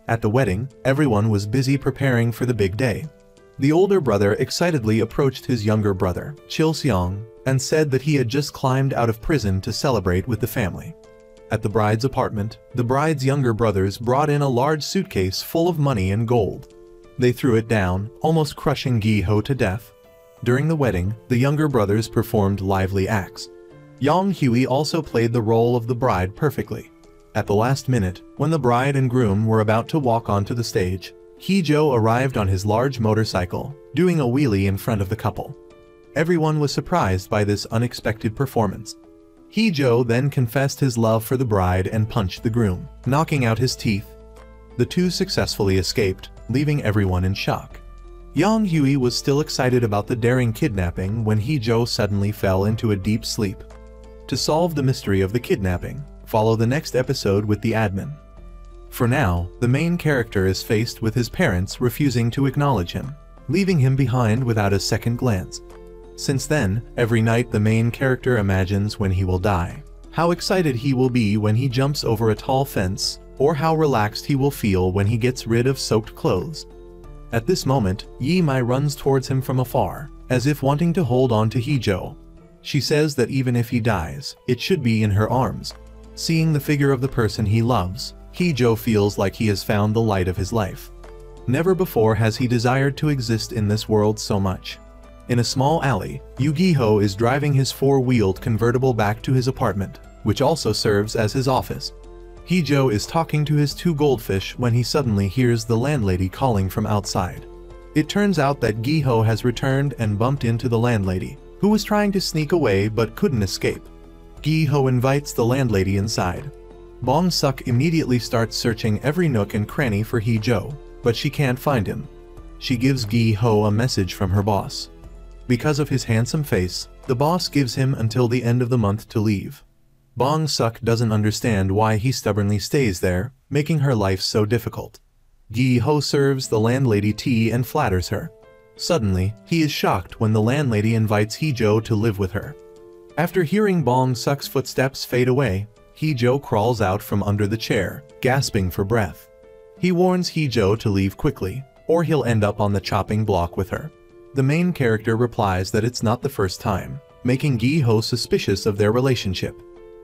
At the wedding, everyone was busy preparing for the big day. The older brother excitedly approached his younger brother, Chil Seong, and said that he had just climbed out of prison to celebrate with the family. At the bride's apartment, the bride's younger brothers brought in a large suitcase full of money and gold. They threw it down, almost crushing Gi-ho to death. During the wedding, the younger brothers performed lively acts. Yang Hui also played the role of the bride perfectly. At the last minute, when the bride and groom were about to walk onto the stage, Hee-jo arrived on his large motorcycle, doing a wheelie in front of the couple. Everyone was surprised by this unexpected performance. Hee-jo then confessed his love for the bride and punched the groom, knocking out his teeth. The two successfully escaped, leaving everyone in shock. Yang Hui was still excited about the daring kidnapping when Hee-jo suddenly fell into a deep sleep. To solve the mystery of the kidnapping, follow the next episode with the admin. For now, the main character is faced with his parents refusing to acknowledge him, leaving him behind without a second glance. Since then, every night the main character imagines when he will die, how excited he will be when he jumps over a tall fence, or how relaxed he will feel when he gets rid of soaked clothes. At this moment, Yi Mai runs towards him from afar, as if wanting to hold on to Hee-jo. She says that even if he dies, it should be in her arms. Seeing the figure of the person he loves, Hee-jo feels like he has found the light of his life. Never before has he desired to exist in this world so much. In a small alley, Yu Gi-ho is driving his four-wheeled convertible back to his apartment, which also serves as his office. Hee-jo is talking to his two goldfish when he suddenly hears the landlady calling from outside. It turns out that Gi-ho has returned and bumped into the landlady, who was trying to sneak away but couldn't escape. Gi-ho invites the landlady inside. Bong-suk immediately starts searching every nook and cranny for Hee-jo, but she can't find him. She gives Gi-ho a message from her boss. Because of his handsome face, the boss gives him until the end of the month to leave. Bong-suk doesn't understand why he stubbornly stays there, making her life so difficult. Gi-ho serves the landlady tea and flatters her. Suddenly, he is shocked when the landlady invites Hee-jo to live with her. After hearing Bong-suk's footsteps fade away, Hee-jo crawls out from under the chair, gasping for breath. He warns Hee-jo to leave quickly, or he'll end up on the chopping block with her. The main character replies that it's not the first time, making Gi-ho suspicious of their relationship.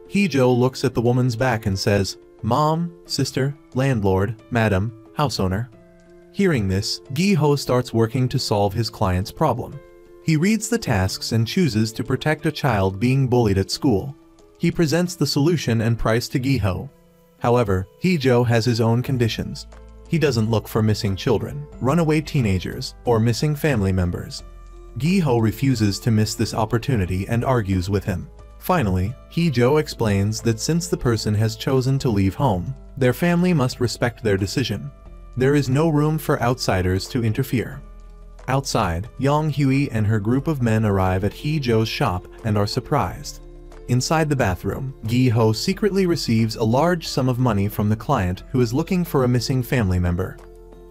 Hee-jo looks at the woman's back and says, "Mom, sister, landlord, madam, house owner." Hearing this, Gi-ho starts working to solve his client's problem. He reads the tasks and chooses to protect a child being bullied at school. He presents the solution and price to Gi-ho. However, Hee-jo has his own conditions. He doesn't look for missing children, runaway teenagers, or missing family members. Gi-ho refuses to miss this opportunity and argues with him. Finally, Hee-jo explains that since the person has chosen to leave home, their family must respect their decision. There is no room for outsiders to interfere. Outside, Yang Hui and her group of men arrive at Hee-jo's shop and are surprised. Inside the bathroom, Gi-ho secretly receives a large sum of money from the client who is looking for a missing family member.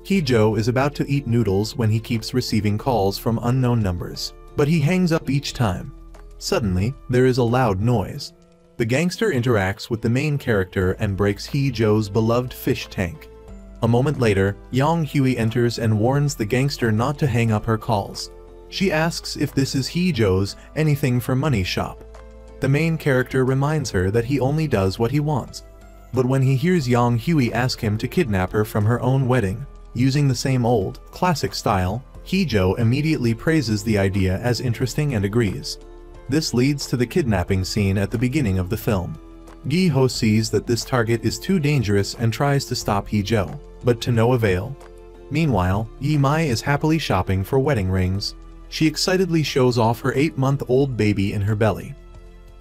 Hee-jo is about to eat noodles when he keeps receiving calls from unknown numbers, but he hangs up each time. Suddenly, there is a loud noise. The gangster interacts with the main character and breaks Hee-jo's beloved fish tank. A moment later, Yang Hui enters and warns the gangster not to hang up her calls. She asks if this is Hee-jo's anything for money shop. The main character reminds her that he only does what he wants. But when he hears Yang Hui ask him to kidnap her from her own wedding, using the same old, classic style, Hee-jo immediately praises the idea as interesting and agrees. This leads to the kidnapping scene at the beginning of the film. Gi-ho sees that this target is too dangerous and tries to stop Hee-jo, but to no avail. Meanwhile, Yi Mai is happily shopping for wedding rings. She excitedly shows off her 8-month-old baby in her belly.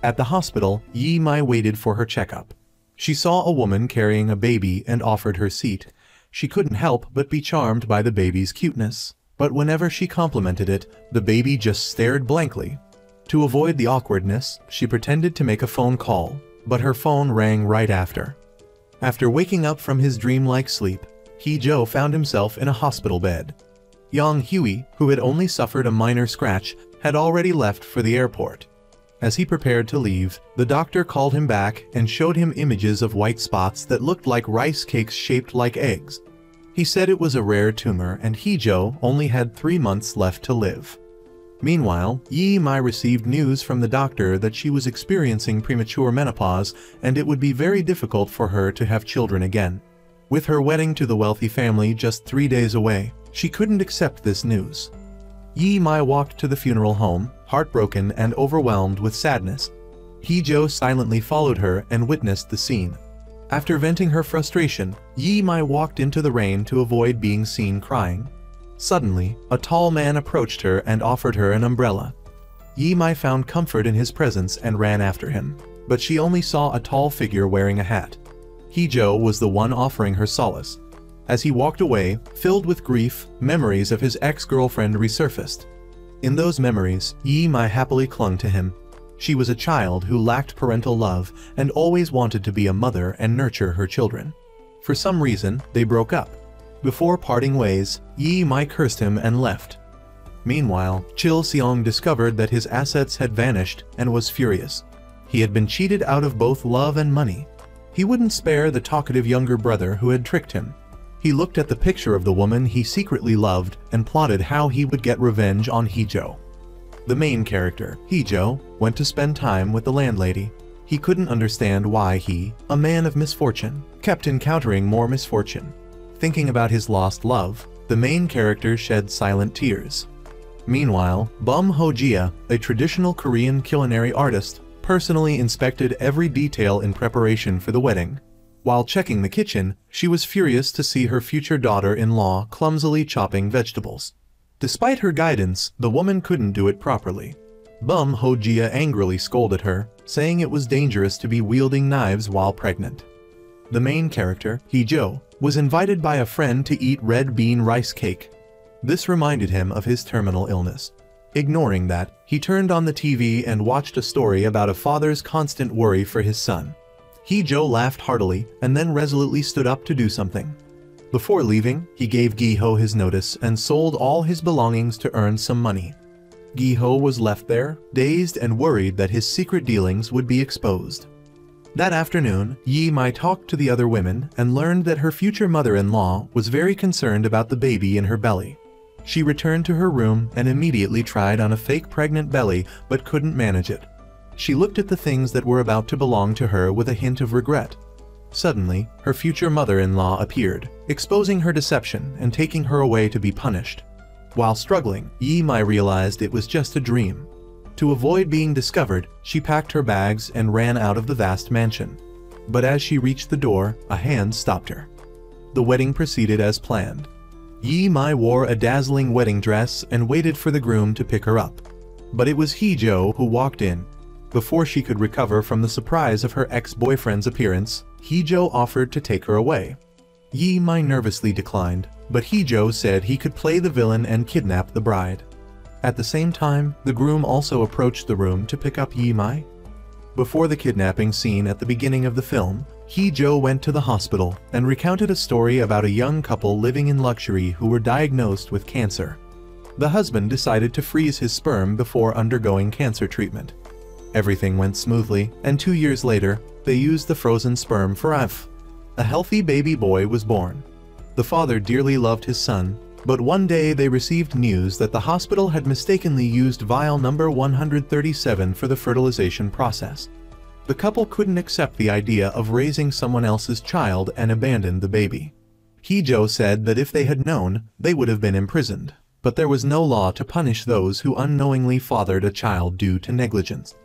At the hospital, Yi Mai waited for her checkup. She saw a woman carrying a baby and offered her seat. She couldn't help but be charmed by the baby's cuteness. But whenever she complimented it, the baby just stared blankly. To avoid the awkwardness, she pretended to make a phone call, but her phone rang right after. After waking up from his dreamlike sleep, Hee-jo found himself in a hospital bed. Yang Hui, who had only suffered a minor scratch, had already left for the airport. As he prepared to leave, the doctor called him back and showed him images of white spots that looked like rice cakes shaped like eggs. He said it was a rare tumor and Heejo only had 3 months left to live. Meanwhile, Yi Mai received news from the doctor that she was experiencing premature menopause and it would be very difficult for her to have children again. With her wedding to the wealthy family just 3 days away, she couldn't accept this news. Yi Mai walked to the funeral home, heartbroken and overwhelmed with sadness. Heejo silently followed her and witnessed the scene. After venting her frustration, Yi Mai walked into the rain to avoid being seen crying. Suddenly, a tall man approached her and offered her an umbrella. Yi Mai found comfort in his presence and ran after him, but she only saw a tall figure wearing a hat. Heejo was the one offering her solace. As he walked away, filled with grief, memories of his ex-girlfriend resurfaced. In those memories, Yi Mai happily clung to him. She was a child who lacked parental love and always wanted to be a mother and nurture her children. For some reason, they broke up. Before parting ways, Yi Mai cursed him and left. Meanwhile, Chil Seong discovered that his assets had vanished and was furious. He had been cheated out of both love and money. He wouldn't spare the talkative younger brother who had tricked him. He looked at the picture of the woman he secretly loved and plotted how he would get revenge on Heejo. The main character, Heejo, went to spend time with the landlady. He couldn't understand why he, a man of misfortune, kept encountering more misfortune. Thinking about his lost love, the main character shed silent tears. Meanwhile, Bum Ho-jia, a traditional Korean culinary artist, personally inspected every detail in preparation for the wedding. While checking the kitchen, she was furious to see her future daughter-in-law clumsily chopping vegetables. Despite her guidance, the woman couldn't do it properly. Bum Ho-jia angrily scolded her, saying it was dangerous to be wielding knives while pregnant. The main character, Heejo, was invited by a friend to eat red bean rice cake. This reminded him of his terminal illness. Ignoring that, he turned on the TV and watched a story about a father's constant worry for his son. Heejo laughed heartily and then resolutely stood up to do something. Before leaving, he gave Gi-ho his notice and sold all his belongings to earn some money. Gi-ho was left there, dazed and worried that his secret dealings would be exposed. That afternoon, Yi Mai talked to the other women and learned that her future mother-in-law was very concerned about the baby in her belly. She returned to her room and immediately tried on a fake pregnant belly but couldn't manage it. She looked at the things that were about to belong to her with a hint of regret. Suddenly, her future mother-in-law appeared, exposing her deception and taking her away to be punished. While struggling, Yi Mai realized it was just a dream. To avoid being discovered, she packed her bags and ran out of the vast mansion. But as she reached the door, a hand stopped her. The wedding proceeded as planned. Yi Mai wore a dazzling wedding dress and waited for the groom to pick her up. But it was Heejo who walked in. Before she could recover from the surprise of her ex-boyfriend's appearance, Heejo offered to take her away. Yi Mai nervously declined, but Heejo said he could play the villain and kidnap the bride. At the same time, the groom also approached the room to pick up Yi Mai. Before the kidnapping scene at the beginning of the film, Heejo went to the hospital and recounted a story about a young couple living in luxury who were diagnosed with cancer. The husband decided to freeze his sperm before undergoing cancer treatment. Everything went smoothly, and 2 years later, they used the frozen sperm for IVF. A healthy baby boy was born. The father dearly loved his son, but one day they received news that the hospital had mistakenly used vial number 137 for the fertilization process. The couple couldn't accept the idea of raising someone else's child and abandoned the baby. Heejo said that if they had known, they would have been imprisoned, but there was no law to punish those who unknowingly fathered a child due to negligence.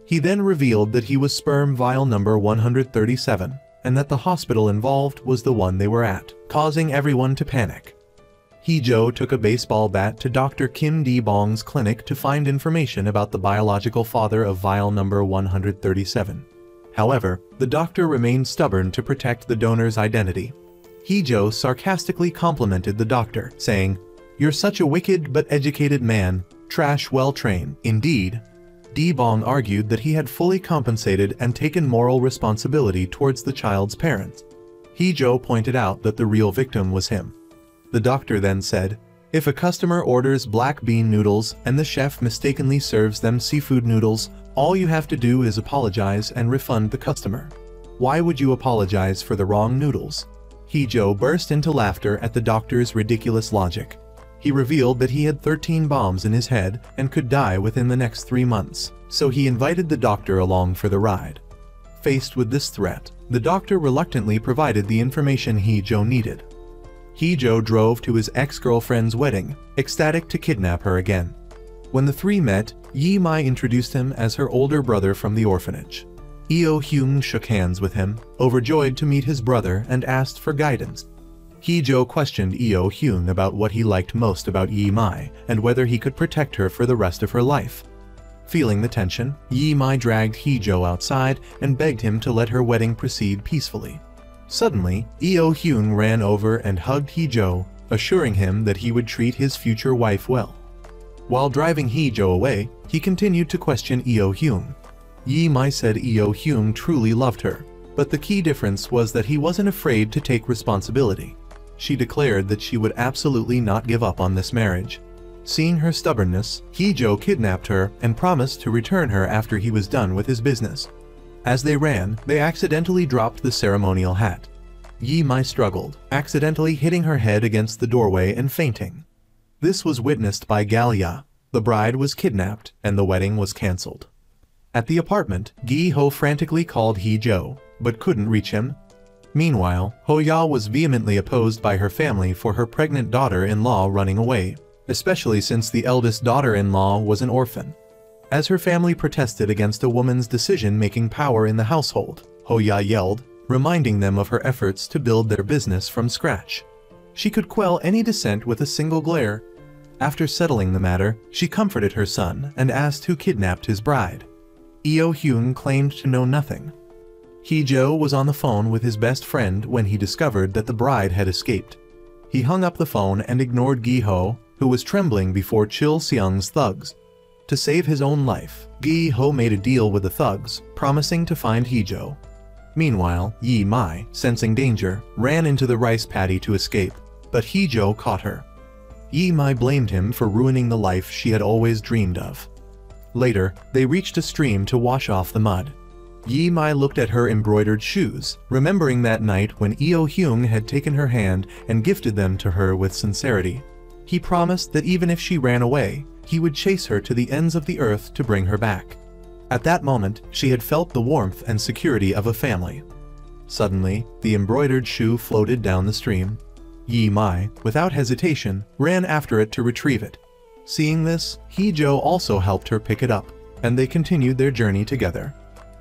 He then revealed that he was sperm vial number 137, and that the hospital involved was the one they were at, causing everyone to panic. Heejo took a baseball bat to Dr. Kim Dee-bong's clinic to find information about the biological father of vial number 137. However, the doctor remained stubborn to protect the donor's identity. Heejo sarcastically complimented the doctor, saying, "You're such a wicked but educated man, trash well-trained." Indeed, Dee-bong argued that he had fully compensated and taken moral responsibility towards the child's parents. Heejo pointed out that the real victim was him. The doctor then said, "If a customer orders black bean noodles and the chef mistakenly serves them seafood noodles, all you have to do is apologize and refund the customer. Why would you apologize for the wrong noodles?" Hee-jo burst into laughter at the doctor's ridiculous logic. He revealed that he had 13 bombs in his head and could die within the next 3 months, so he invited the doctor along for the ride. Faced with this threat, the doctor reluctantly provided the information Hee-jo needed. Hee-jo drove to his ex-girlfriend's wedding, ecstatic to kidnap her again. When the three met, Yi-mai introduced him as her older brother from the orphanage. Eo-hyun shook hands with him, overjoyed to meet his brother, and asked for guidance. Hee-jo questioned Eo-hyun about what he liked most about Yi-mai and whether he could protect her for the rest of her life. Feeling the tension, Yi-mai dragged Hee-jo outside and begged him to let her wedding proceed peacefully. Suddenly, Eo-hyun ran over and hugged Hee-jo, assuring him that he would treat his future wife well. While driving Hee-jo away, he continued to question Eo-hyun. Yi-mai said Eo-hyun truly loved her, but the key difference was that he wasn't afraid to take responsibility. She declared that she would absolutely not give up on this marriage. Seeing her stubbornness, Hee-jo kidnapped her and promised to return her after he was done with his business. As they ran, they accidentally dropped the ceremonial hat. Yi-mai struggled, accidentally hitting her head against the doorway and fainting. This was witnessed by Gallia. The bride was kidnapped, and the wedding was cancelled. At the apartment, Gi-ho frantically called Hee-jo, but couldn't reach him. Meanwhile, Ho-ya was vehemently opposed by her family for her pregnant daughter-in-law running away, especially since the eldest daughter-in-law was an orphan. As her family protested against a woman's decision-making power in the household, Ho-ya yelled, reminding them of her efforts to build their business from scratch. She could quell any dissent with a single glare. After settling the matter, she comforted her son and asked who kidnapped his bride. Eo-hyun claimed to know nothing. Hee-jo was on the phone with his best friend when he discovered that the bride had escaped. He hung up the phone and ignored Gi-ho, who was trembling before Chil Seung's thugs. To save his own life, Gi-ho made a deal with the thugs, promising to find Hee-jo. Meanwhile, Yi-mai, sensing danger, ran into the rice paddy to escape, but Hee-jo caught her. Yi-mai blamed him for ruining the life she had always dreamed of. Later, they reached a stream to wash off the mud. Yi-mai looked at her embroidered shoes, remembering that night when Eo-hyun had taken her hand and gifted them to her with sincerity. He promised that even if she ran away, he would chase her to the ends of the earth to bring her back. At that moment, she had felt the warmth and security of a family. Suddenly, the embroidered shoe floated down the stream. Yi-mai, without hesitation, ran after it to retrieve it. Seeing this, Hee-jo also helped her pick it up, and they continued their journey together.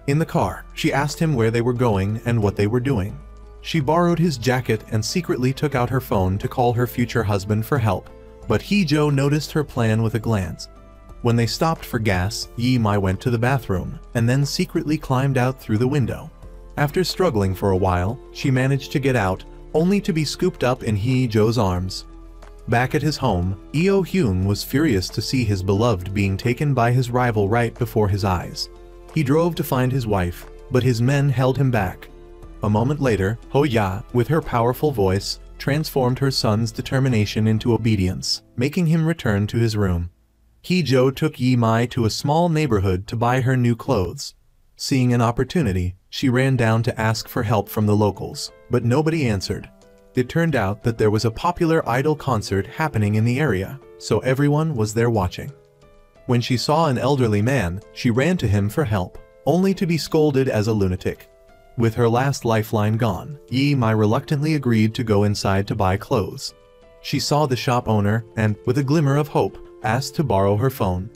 In the car, she asked him where they were going and what they were doing. She borrowed his jacket and secretly took out her phone to call her future husband for help, but Hee-jo noticed her plan with a glance. When they stopped for gas, Yi-mai went to the bathroom, and then secretly climbed out through the window. After struggling for a while, she managed to get out, only to be scooped up in Hee-jo's arms. Back at his home, Eo-hyun was furious to see his beloved being taken by his rival right before his eyes. He drove to find his wife, but his men held him back. A moment later, Ho-ya, with her powerful voice, transformed her son's determination into obedience, making him return to his room. Hee-jo took Yi-mai to a small neighborhood to buy her new clothes. Seeing an opportunity, she ran down to ask for help from the locals, but nobody answered. It turned out that there was a popular idol concert happening in the area, so everyone was there watching. When she saw an elderly man, she ran to him for help, only to be scolded as a lunatic. With her last lifeline gone, Yi-mai reluctantly agreed to go inside to buy clothes. She saw the shop owner and, with a glimmer of hope, asked to borrow her phone.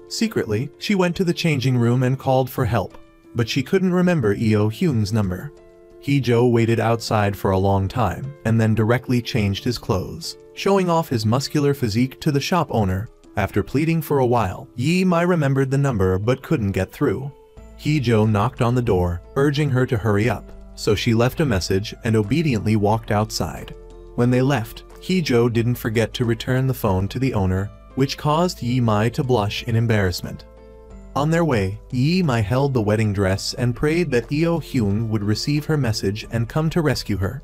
Secretly, she went to the changing room and called for help, but she couldn't remember Eo-hyun's number. Hee-jo waited outside for a long time and then directly changed his clothes, showing off his muscular physique to the shop owner. After pleading for a while, Yi-mai remembered the number but couldn't get through. Hee-jo knocked on the door, urging her to hurry up, so she left a message and obediently walked outside. When they left, Hee-jo didn't forget to return the phone to the owner, which caused Yi-mai to blush in embarrassment. On their way, Yi-mai held the wedding dress and prayed that Eo-hyun would receive her message and come to rescue her.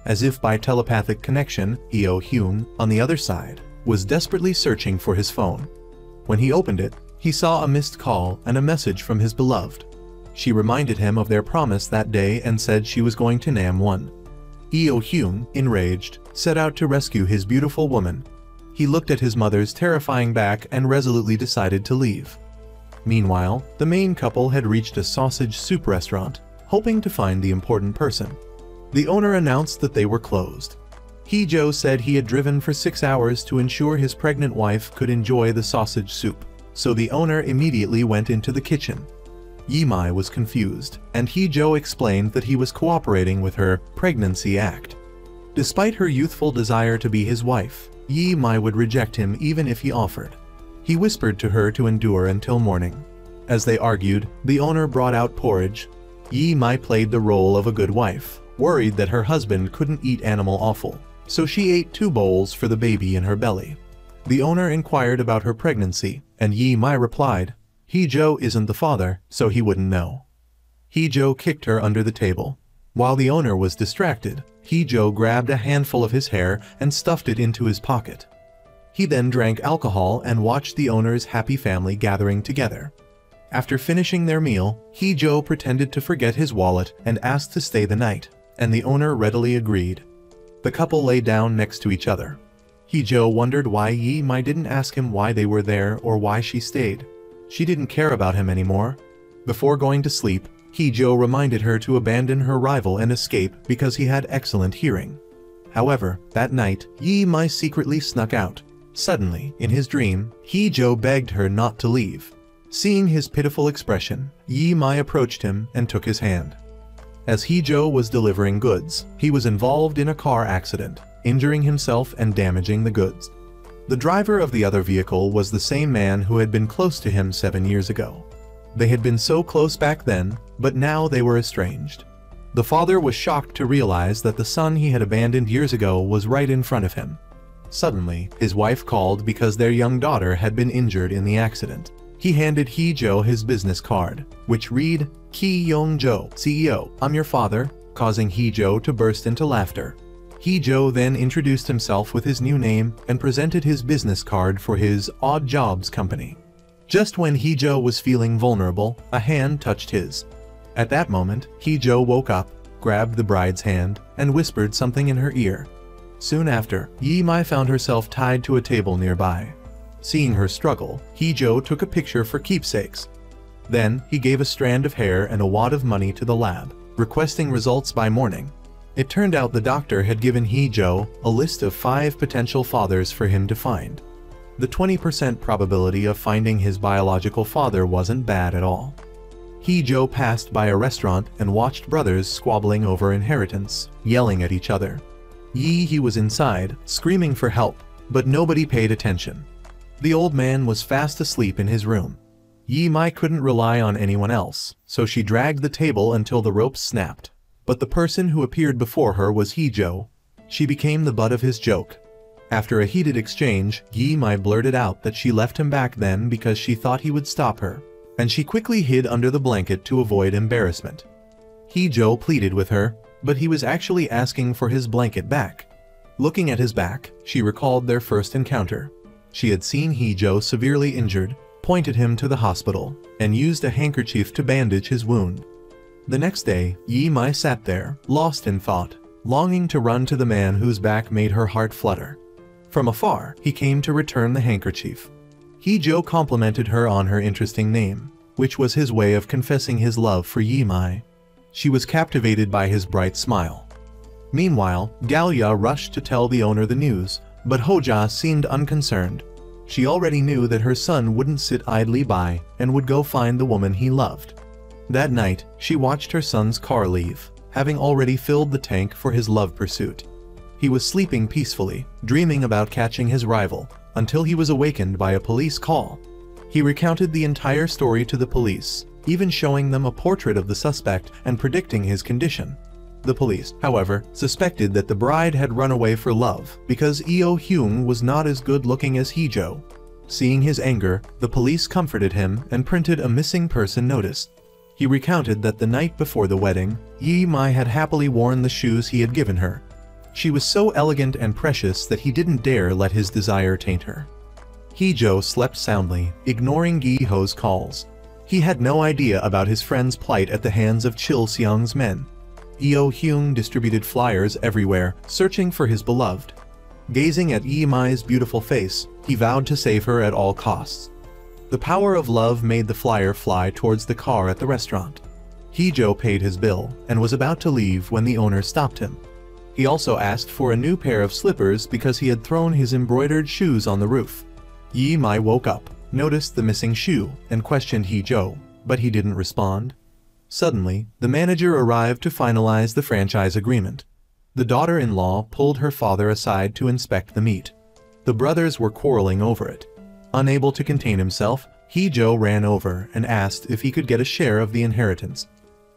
As if by telepathic connection, Eo-hyun, on the other side, was desperately searching for his phone. When he opened it, he saw a missed call and a message from his beloved. She reminded him of their promise that day and said she was going to Nam-won. Eo Hyung, enraged, set out to rescue his beautiful woman. He looked at his mother's terrifying back and resolutely decided to leave. Meanwhile, the main couple had reached a sausage soup restaurant, hoping to find the important person. The owner announced that they were closed. Hee-jo said he had driven for 6 hours to ensure his pregnant wife could enjoy the sausage soup, so the owner immediately went into the kitchen. Yi-mai was confused, and Hee-jo explained that he was cooperating with her pregnancy act. Despite her youthful desire to be his wife, Yi-mai would reject him even if he offered. He whispered to her to endure until morning. As they argued, the owner brought out porridge. Yi-mai played the role of a good wife, worried that her husband couldn't eat animal offal, so she ate 2 bowls for the baby in her belly. The owner inquired about her pregnancy, and Yi-mai replied, "Hee-jo isn't the father, so he wouldn't know." Hee-jo kicked her under the table. While the owner was distracted, Hee-jo grabbed a handful of his hair and stuffed it into his pocket. He then drank alcohol and watched the owner's happy family gathering together. After finishing their meal, Hee-jo pretended to forget his wallet and asked to stay the night, and the owner readily agreed. The couple lay down next to each other. Hee-jo wondered why Yi-mai didn't ask him why they were there or why she stayed. She didn't care about him anymore. Before going to sleep, Hee-jo reminded her to abandon her rival and escape because he had excellent hearing. However, that night, Yi-mai secretly snuck out. Suddenly, in his dream, Hee-jo begged her not to leave. Seeing his pitiful expression, Yi-mai approached him and took his hand. As Hee-jo was delivering goods, he was involved in a car accident, injuring himself and damaging the goods. The driver of the other vehicle was the same man who had been close to him 7 years ago. They had been so close back then, but now they were estranged. The father was shocked to realize that the son he had abandoned years ago was right in front of him. Suddenly, his wife called because their young daughter had been injured in the accident. He handed Hee-jo his business card, which read, "Ki Yong-jo, CEO, I'm your father," causing Hee-jo to burst into laughter. Hee-jo then introduced himself with his new name and presented his business card for his Odd Jobs company. Just when Hee-jo was feeling vulnerable, a hand touched his. At that moment, Hee-jo woke up, grabbed the bride's hand, and whispered something in her ear. Soon after, Yi-mai found herself tied to a table nearby. Seeing her struggle, Hee-jo took a picture for keepsakes. Then, he gave a strand of hair and a wad of money to the lab, requesting results by morning. It turned out the doctor had given Hee-jo a list of 5 potential fathers for him to find. The 20% probability of finding his biological father wasn't bad at all. Hee-jo passed by a restaurant and watched brothers squabbling over inheritance, yelling at each other. He was inside, screaming for help, but nobody paid attention. The old man was fast asleep in his room. Yi-mai couldn't rely on anyone else, so she dragged the table until the ropes snapped. But the person who appeared before her was Hee-jo. She became the butt of his joke. After a heated exchange, Yi-mai blurted out that she left him back then because she thought he would stop her, and she quickly hid under the blanket to avoid embarrassment. Hee-jo pleaded with her, but he was actually asking for his blanket back. Looking at his back, she recalled their first encounter. She had seen Hee-jo severely injured, pointed him to the hospital, and used a handkerchief to bandage his wound. The next day, Yi-mai sat there, lost in thought, longing to run to the man whose back made her heart flutter. From afar, he came to return the handkerchief. Hee-jo complimented her on her interesting name, which was his way of confessing his love for Yi-mai. She was captivated by his bright smile. Meanwhile, Galya rushed to tell the owner the news, but Hoja seemed unconcerned. She already knew that her son wouldn't sit idly by and would go find the woman he loved. That night, she watched her son's car leave, having already filled the tank for his love pursuit. He was sleeping peacefully, dreaming about catching his rival, until he was awakened by a police call. He recounted the entire story to the police, even showing them a portrait of the suspect and predicting his condition. The police, however, suspected that the bride had run away for love because Eo Hyung was not as good-looking as Hee-jo. Seeing his anger, the police comforted him and printed a missing person notice. He recounted that the night before the wedding, Yi-mai had happily worn the shoes he had given her. She was so elegant and precious that he didn't dare let his desire taint her. Hee-jo slept soundly, ignoring Gi-ho's calls. He had no idea about his friend's plight at the hands of Chil Seong's men. Eo Hyung distributed flyers everywhere, searching for his beloved. Gazing at Yi Mai's beautiful face, he vowed to save her at all costs. The power of love made the flyer fly towards the car at the restaurant. Hee-jo paid his bill and was about to leave when the owner stopped him. He also asked for a new pair of slippers because he had thrown his embroidered shoes on the roof. Yi Mai woke up, noticed the missing shoe, and questioned Hee-jo, but he didn't respond. Suddenly, the manager arrived to finalize the franchise agreement. The daughter-in-law pulled her father aside to inspect the meat. The brothers were quarreling over it. Unable to contain himself, Hee-jo ran over and asked if he could get a share of the inheritance.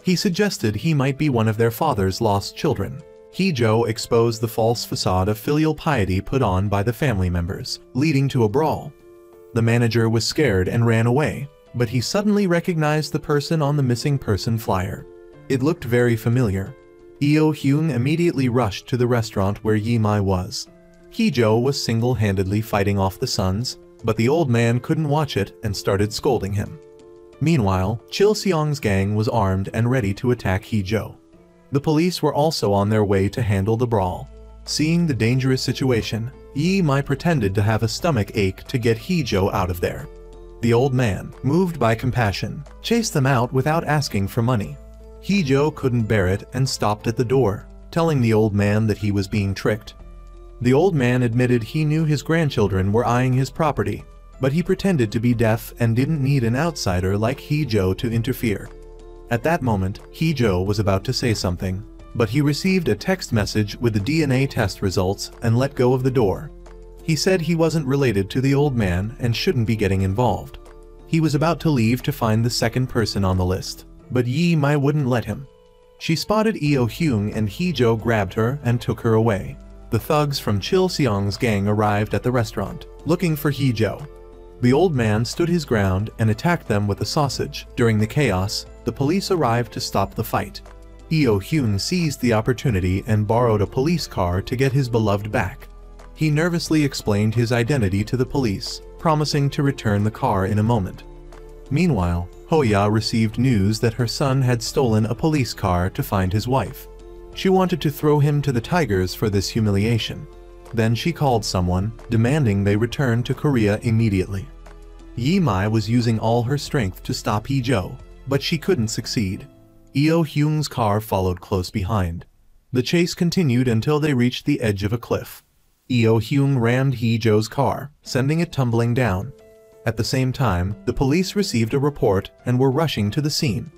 He suggested he might be one of their father's lost children. Hee-jo exposed the false facade of filial piety put on by the family members, leading to a brawl. The manager was scared and ran away, but he suddenly recognized the person on the missing person flyer. It looked very familiar. Eo Hyung immediately rushed to the restaurant where Yi Mai was. Hee-jo was single-handedly fighting off the sons, but the old man couldn't watch it and started scolding him. Meanwhile, Chil Seong's gang was armed and ready to attack Hee-jo. The police were also on their way to handle the brawl. Seeing the dangerous situation, Yi Mai pretended to have a stomach ache to get Hee-jo out of there. The old man, moved by compassion, chased them out without asking for money. Hee-jo couldn't bear it and stopped at the door, telling the old man that he was being tricked. The old man admitted he knew his grandchildren were eyeing his property, but he pretended to be deaf and didn't need an outsider like Hee-jo to interfere. At that moment, Hee-jo was about to say something, but he received a text message with the DNA test results and let go of the door. He said he wasn't related to the old man and shouldn't be getting involved. He was about to leave to find the second person on the list, but Yi Mai wouldn't let him. She spotted Eo Hyung and Hee-jo grabbed her and took her away. The thugs from Chil Seong's gang arrived at the restaurant, looking for Hee-jo. The old man stood his ground and attacked them with a sausage. During the chaos, the police arrived to stop the fight. Eo Hyung seized the opportunity and borrowed a police car to get his beloved back. He nervously explained his identity to the police, promising to return the car in a moment. Meanwhile, Hoya received news that her son had stolen a police car to find his wife. She wanted to throw him to the tigers for this humiliation. Then she called someone, demanding they return to Korea immediately. Yi Mai was using all her strength to stop Hee-jo, but she couldn't succeed. Eo Hyung's car followed close behind. The chase continued until they reached the edge of a cliff. Eo Hyung rammed Hee-jo's car, sending it tumbling down. At the same time, the police received a report and were rushing to the scene.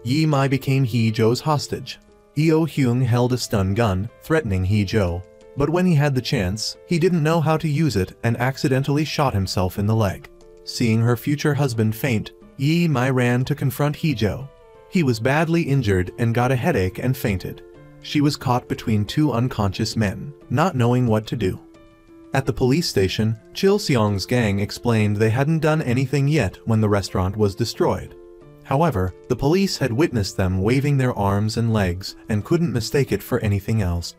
Yi Mai became Hee-jo's hostage. Eo Hyung held a stun gun, threatening Hee-jo, but when he had the chance, he didn't know how to use it and accidentally shot himself in the leg. Seeing her future husband faint, Yi Mai ran to confront Hee-jo. He was badly injured and got a headache and fainted. She was caught between two unconscious men, not knowing what to do. At the police station, Chil Seong's gang explained they hadn't done anything yet when the restaurant was destroyed. However, the police had witnessed them waving their arms and legs and couldn't mistake it for anything else.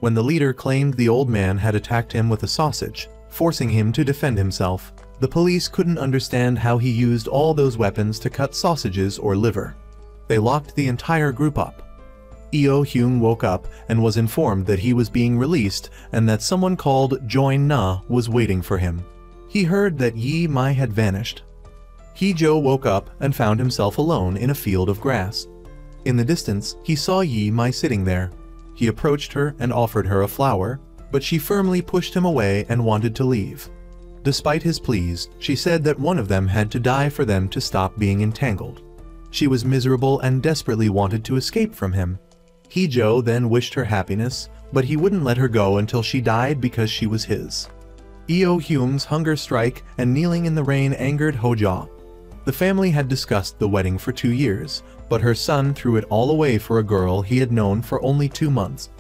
When the leader claimed the old man had attacked him with a sausage, forcing him to defend himself, the police couldn't understand how he used all those weapons to cut sausages or liver. They locked the entire group up. Eo Hyung woke up and was informed that he was being released and that someone called Join Na was waiting for him. He heard that Yi Mai had vanished. Hee-jo woke up and found himself alone in a field of grass. In the distance, he saw Yi Mai sitting there. He approached her and offered her a flower, but she firmly pushed him away and wanted to leave. Despite his pleas, she said that one of them had to die for them to stop being entangled. She was miserable and desperately wanted to escape from him. Hee-jo then wished her happiness, but he wouldn't let her go until she died because she was his. Eo Hyung's hunger strike and kneeling in the rain angered Hoja. The family had discussed the wedding for 2 years, but her son threw it all away for a girl he had known for only 2 months.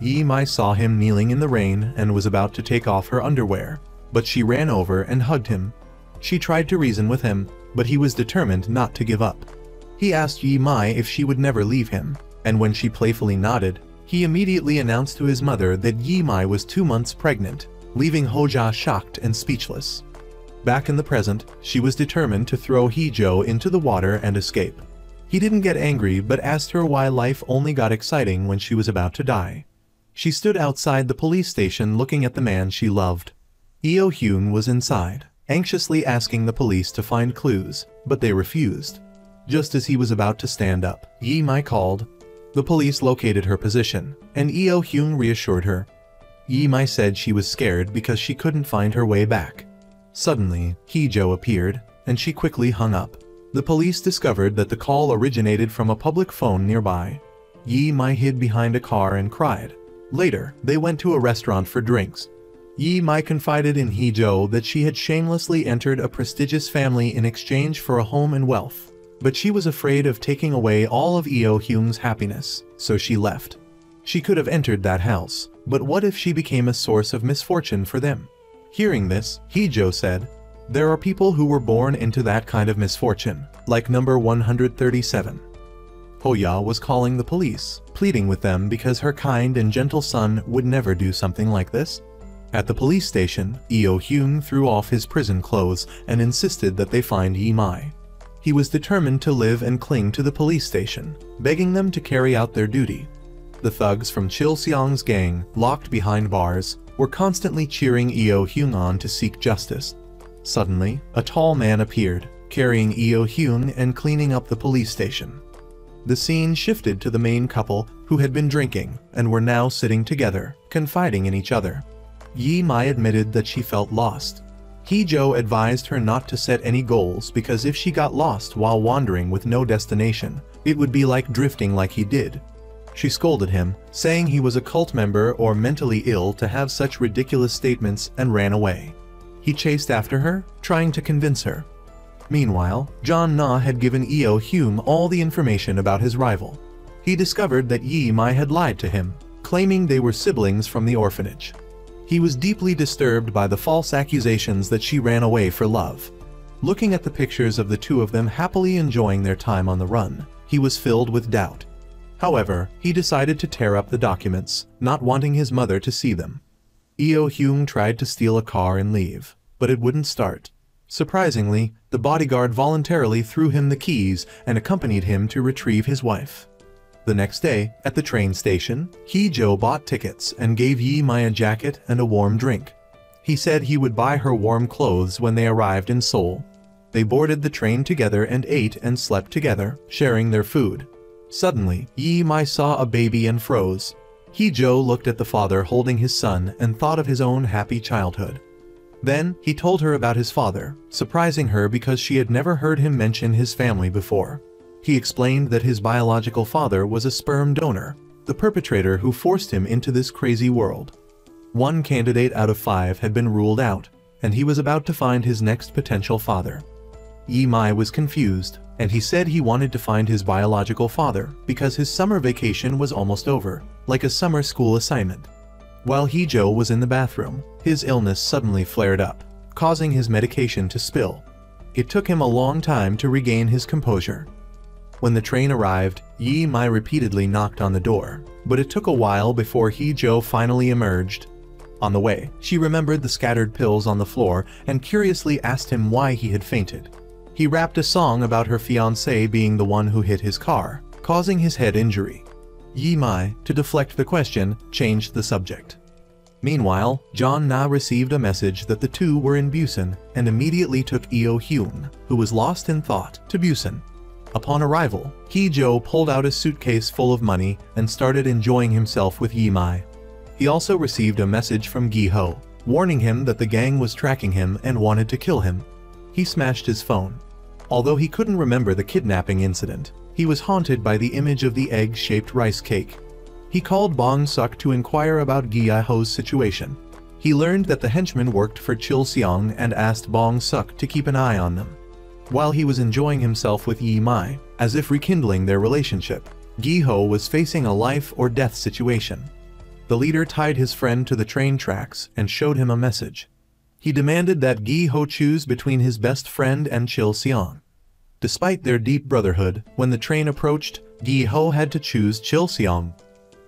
Yi Mai saw him kneeling in the rain and was about to take off her underwear, but she ran over and hugged him. She tried to reason with him, but he was determined not to give up. He asked Yi Mai if she would never leave him, and when she playfully nodded, he immediately announced to his mother that Yi Mai was 2 months pregnant, leaving Hoja shocked and speechless. Back in the present, she was determined to throw Hee-jo into the water and escape. He didn't get angry but asked her why life only got exciting when she was about to die. She stood outside the police station looking at the man she loved. Eo Hyun was inside, anxiously asking the police to find clues, but they refused. Just as he was about to stand up, Yi Mai called. The police located her position, and Eo Hyun reassured her. Yi Mai said she was scared because she couldn't find her way back. Suddenly, Hee-jo appeared, and she quickly hung up. The police discovered that the call originated from a public phone nearby. Yi Mai hid behind a car and cried. Later, they went to a restaurant for drinks. Yi Mai confided in Hee-jo that she had shamelessly entered a prestigious family in exchange for a home and wealth. But she was afraid of taking away all of Eo Hyun's happiness, so she left. She could have entered that house, but what if she became a source of misfortune for them? Hearing this, Hee-jo said, "There are people who were born into that kind of misfortune, like number 137. Ho-ya was calling the police, pleading with them because her kind and gentle son would never do something like this. At the police station, Eo Hyun threw off his prison clothes and insisted that they find Yi Mai. He was determined to live and cling to the police station, begging them to carry out their duty. The thugs from Chil Seong's gang, locked behind bars, were constantly cheering Eo Hyun on to seek justice. Suddenly, a tall man appeared, carrying Eo Hyun and cleaning up the police station. The scene shifted to the main couple, who had been drinking, and were now sitting together, confiding in each other. Yi Mai admitted that she felt lost. Hee-jo advised her not to set any goals because if she got lost while wandering with no destination, it would be like drifting like he did. She scolded him, saying he was a cult member or mentally ill to have such ridiculous statements, and ran away. He chased after her, trying to convince her. Meanwhile, John Na had given Eo Hyun all the information about his rival. He discovered that Yi Mai had lied to him, claiming they were siblings from the orphanage. He was deeply disturbed by the false accusations that she ran away for love. Looking at the pictures of the two of them happily enjoying their time on the run, he was filled with doubt. However, he decided to tear up the documents, not wanting his mother to see them. Eo Hyun tried to steal a car and leave, but it wouldn't start. Surprisingly, the bodyguard voluntarily threw him the keys and accompanied him to retrieve his wife. The next day, at the train station, Hee-jo bought tickets and gave Yi Mai a jacket and a warm drink. He said he would buy her warm clothes when they arrived in Seoul. They boarded the train together and ate and slept together, sharing their food. Suddenly, Yi Mai saw a baby and froze. Hee-jo looked at the father holding his son and thought of his own happy childhood. Then, he told her about his father, surprising her because she had never heard him mention his family before. He explained that his biological father was a sperm donor, the perpetrator who forced him into this crazy world. 1 candidate out of 5 had been ruled out, and he was about to find his next potential father. Yi Mai was confused, and he said he wanted to find his biological father because his summer vacation was almost over, like a summer school assignment. While Hee-jo was in the bathroom, his illness suddenly flared up, causing his medication to spill. It took him a long time to regain his composure. When the train arrived, Yi Mai repeatedly knocked on the door, but it took a while before Hee-jo finally emerged. On the way, she remembered the scattered pills on the floor and curiously asked him why he had fainted. He rapped a song about her fiancé being the one who hit his car, causing his head injury. Yi Mai, to deflect the question, changed the subject. Meanwhile, John Na received a message that the two were in Busan and immediately took Eo Hyun, who was lost in thought, to Busan. Upon arrival, Hee-jo pulled out a suitcase full of money and started enjoying himself with Yi Mai. He also received a message from Gi-ho, warning him that the gang was tracking him and wanted to kill him. He smashed his phone. Although he couldn't remember the kidnapping incident, he was haunted by the image of the egg-shaped rice cake. He called Bong Suk to inquire about Gi-ho's situation. He learned that the henchmen worked for Chil Seong and asked Bong Suk to keep an eye on them. While he was enjoying himself with Yi Mai, as if rekindling their relationship, Gi-ho was facing a life-or-death situation. The leader tied his friend to the train tracks and showed him a message. He demanded that Gi-ho choose between his best friend and Chil Seong. Despite their deep brotherhood, when the train approached, Gi-ho had to choose Chil Seong.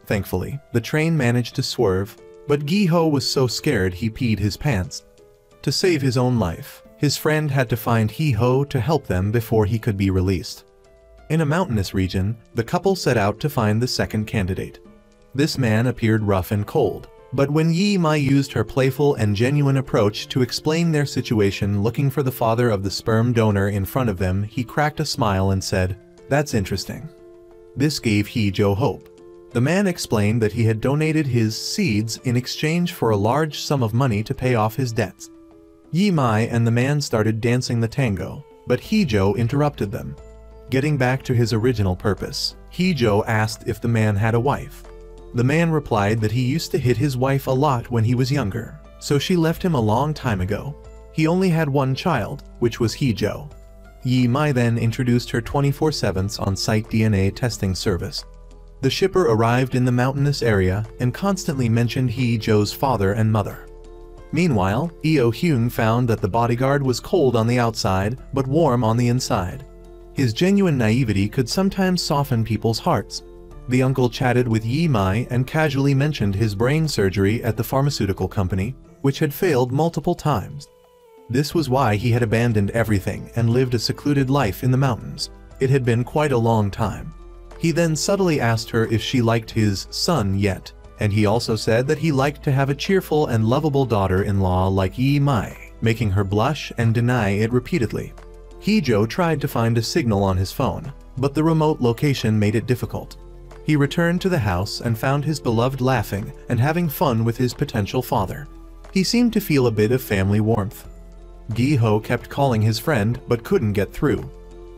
Thankfully, the train managed to swerve, but Gi-ho was so scared he peed his pants. To save his own life, his friend had to find Hee-ho to help them before he could be released. In a mountainous region, the couple set out to find the second candidate. This man appeared rough and cold, but when Yi Mai used her playful and genuine approach to explain their situation looking for the father of the sperm donor in front of them, he cracked a smile and said, "That's interesting." This gave He-jo hope. The man explained that he had donated his seeds in exchange for a large sum of money to pay off his debts. Yi Mai and the man started dancing the tango, but He-jo interrupted them. Getting back to his original purpose, He-jo asked if the man had a wife. The man replied that he used to hit his wife a lot when he was younger, so she left him a long time ago. He only had one child, which was He-jo. Yi Mai then introduced her 24/7 on-site DNA testing service. The shipper arrived in the mountainous area and constantly mentioned He-jo's father and mother. Meanwhile, Eo Hyung found that the bodyguard was cold on the outside but warm on the inside. His genuine naivety could sometimes soften people's hearts. The uncle chatted with Yi Mai and casually mentioned his brain surgery at the pharmaceutical company, which had failed multiple times. This was why he had abandoned everything and lived a secluded life in the mountains. It had been quite a long time. He then subtly asked her if she liked his son yet, and he also said that he liked to have a cheerful and lovable daughter-in-law like Yi Mai, making her blush and deny it repeatedly. He-jo tried to find a signal on his phone, but the remote location made it difficult. He returned to the house and found his beloved laughing and having fun with his potential father. He seemed to feel a bit of family warmth. Gi-ho kept calling his friend but couldn't get through.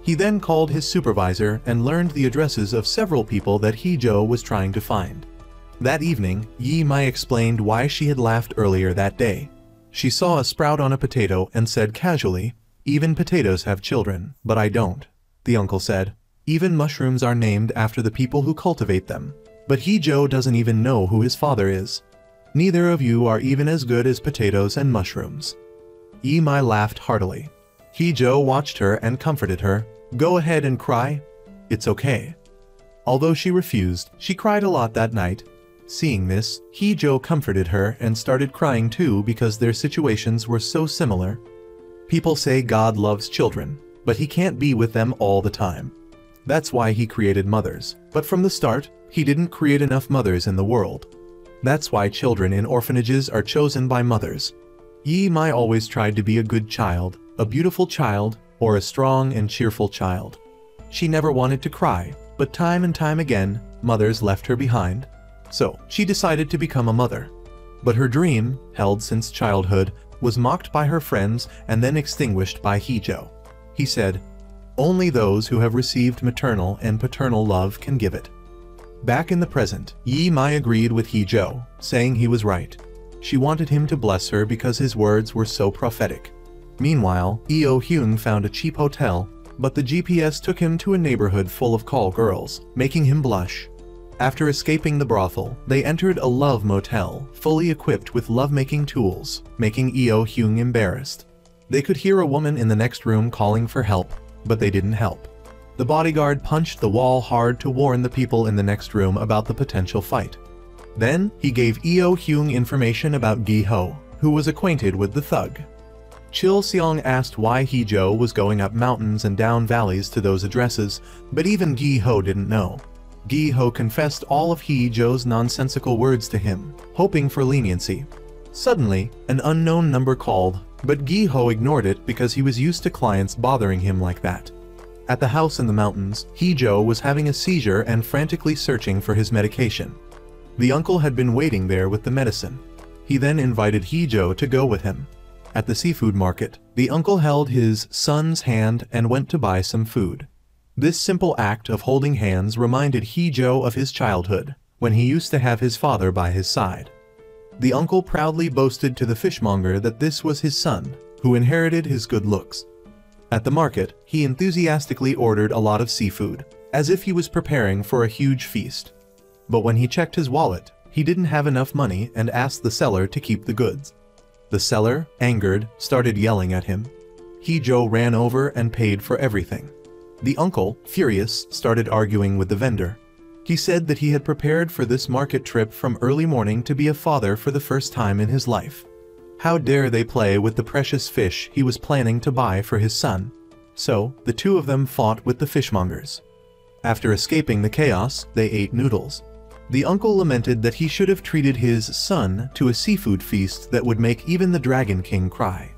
He then called his supervisor and learned the addresses of several people that He-jo was trying to find. That evening, Yi Mai explained why she had laughed earlier that day. She saw a sprout on a potato and said casually, "Even potatoes have children, but I don't." The uncle said, "Even mushrooms are named after the people who cultivate them. But He-jo doesn't even know who his father is. Neither of you are even as good as potatoes and mushrooms." Yi Mai laughed heartily. He-jo watched her and comforted her. "Go ahead and cry. It's okay." Although she refused, she cried a lot that night. Seeing this, He-jo comforted her and started crying too because their situations were so similar. People say God loves children, but he can't be with them all the time. That's why he created mothers, but from the start, he didn't create enough mothers in the world. That's why children in orphanages are chosen by mothers. Yi Mai always tried to be a good child, a beautiful child, or a strong and cheerful child. She never wanted to cry, but time and time again, mothers left her behind. So, she decided to become a mother. But her dream, held since childhood, was mocked by her friends and then extinguished by He-jo. He said, "Only those who have received maternal and paternal love can give it." Back in the present, Yi Mai agreed with He-jo, saying he was right. She wanted him to bless her because his words were so prophetic. Meanwhile, Eo Hyung found a cheap hotel, but the GPS took him to a neighborhood full of call girls, making him blush. After escaping the brothel, they entered a love motel, fully equipped with lovemaking tools, making Eo Hyung embarrassed. They could hear a woman in the next room calling for help, but they didn't help. The bodyguard punched the wall hard to warn the people in the next room about the potential fight. Then, he gave Eo Hyung information about Gi-ho, who was acquainted with the thug. Chil Seong asked why He-jo was going up mountains and down valleys to those addresses, but even Gi-ho didn't know. Gi-ho confessed all of He-jo's nonsensical words to him, hoping for leniency. Suddenly, an unknown number called, but Gi-ho ignored it because he was used to clients bothering him like that. At the house in the mountains, He-jo was having a seizure and frantically searching for his medication. The uncle had been waiting there with the medicine. He then invited He-jo to go with him. At the seafood market, the uncle held his son's hand and went to buy some food. This simple act of holding hands reminded He-jo of his childhood, when he used to have his father by his side. The uncle proudly boasted to the fishmonger that this was his son, who inherited his good looks. At the market, he enthusiastically ordered a lot of seafood, as if he was preparing for a huge feast. But when he checked his wallet, he didn't have enough money and asked the seller to keep the goods. The seller, angered, started yelling at him. He-jo ran over and paid for everything. The uncle, furious, started arguing with the vendor. He said that he had prepared for this market trip from early morning to be a father for the first time in his life. How dare they play with the precious fish he was planning to buy for his son? So, the two of them fought with the fishmongers. After escaping the chaos, they ate noodles. The uncle lamented that he should have treated his son to a seafood feast that would make even the Dragon King cry.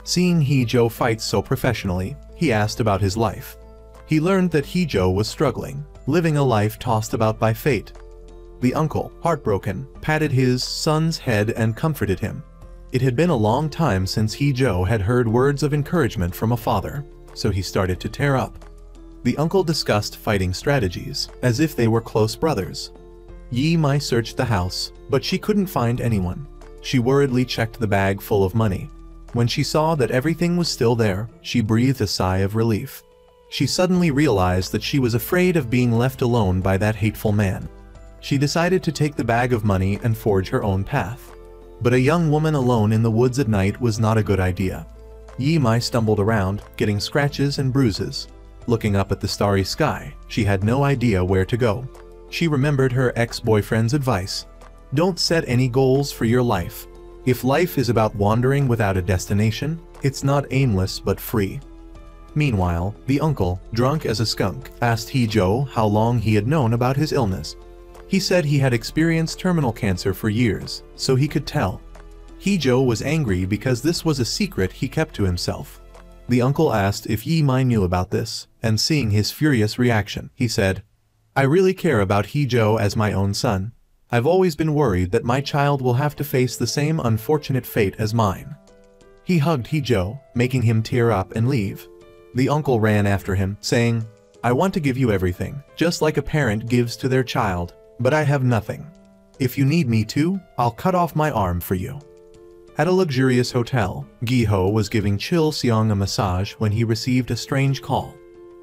Seeing He-Jo fight so professionally, he asked about his life. He learned that He-Jo was struggling, living a life tossed about by fate. The uncle, heartbroken, patted his son's head and comforted him. It had been a long time since He-Jo had heard words of encouragement from a father, so he started to tear up. The uncle discussed fighting strategies, as if they were close brothers. Yi Mai searched the house, but she couldn't find anyone. She worriedly checked the bag full of money. When she saw that everything was still there, she breathed a sigh of relief. She suddenly realized that she was afraid of being left alone by that hateful man. She decided to take the bag of money and forge her own path. But a young woman alone in the woods at night was not a good idea. Yi Mai stumbled around, getting scratches and bruises. Looking up at the starry sky, she had no idea where to go. She remembered her ex-boyfriend's advice. Don't set any goals for your life. If life is about wandering without a destination, it's not aimless but free. Meanwhile, the uncle, drunk as a skunk, asked He-Jo how long he had known about his illness. He said he had experienced terminal cancer for years, so he could tell. He-Jo was angry because this was a secret he kept to himself. The uncle asked if Yi Mai knew about this, and seeing his furious reaction, he said, "I really care about He-Jo as my own son. I've always been worried that my child will have to face the same unfortunate fate as mine." He hugged He-Jo, making him tear up and leave. The uncle ran after him, saying, "I want to give you everything, just like a parent gives to their child, but I have nothing. If you need me to, I'll cut off my arm for you." At a luxurious hotel, Gi-ho was giving Chil Seong a massage when he received a strange call.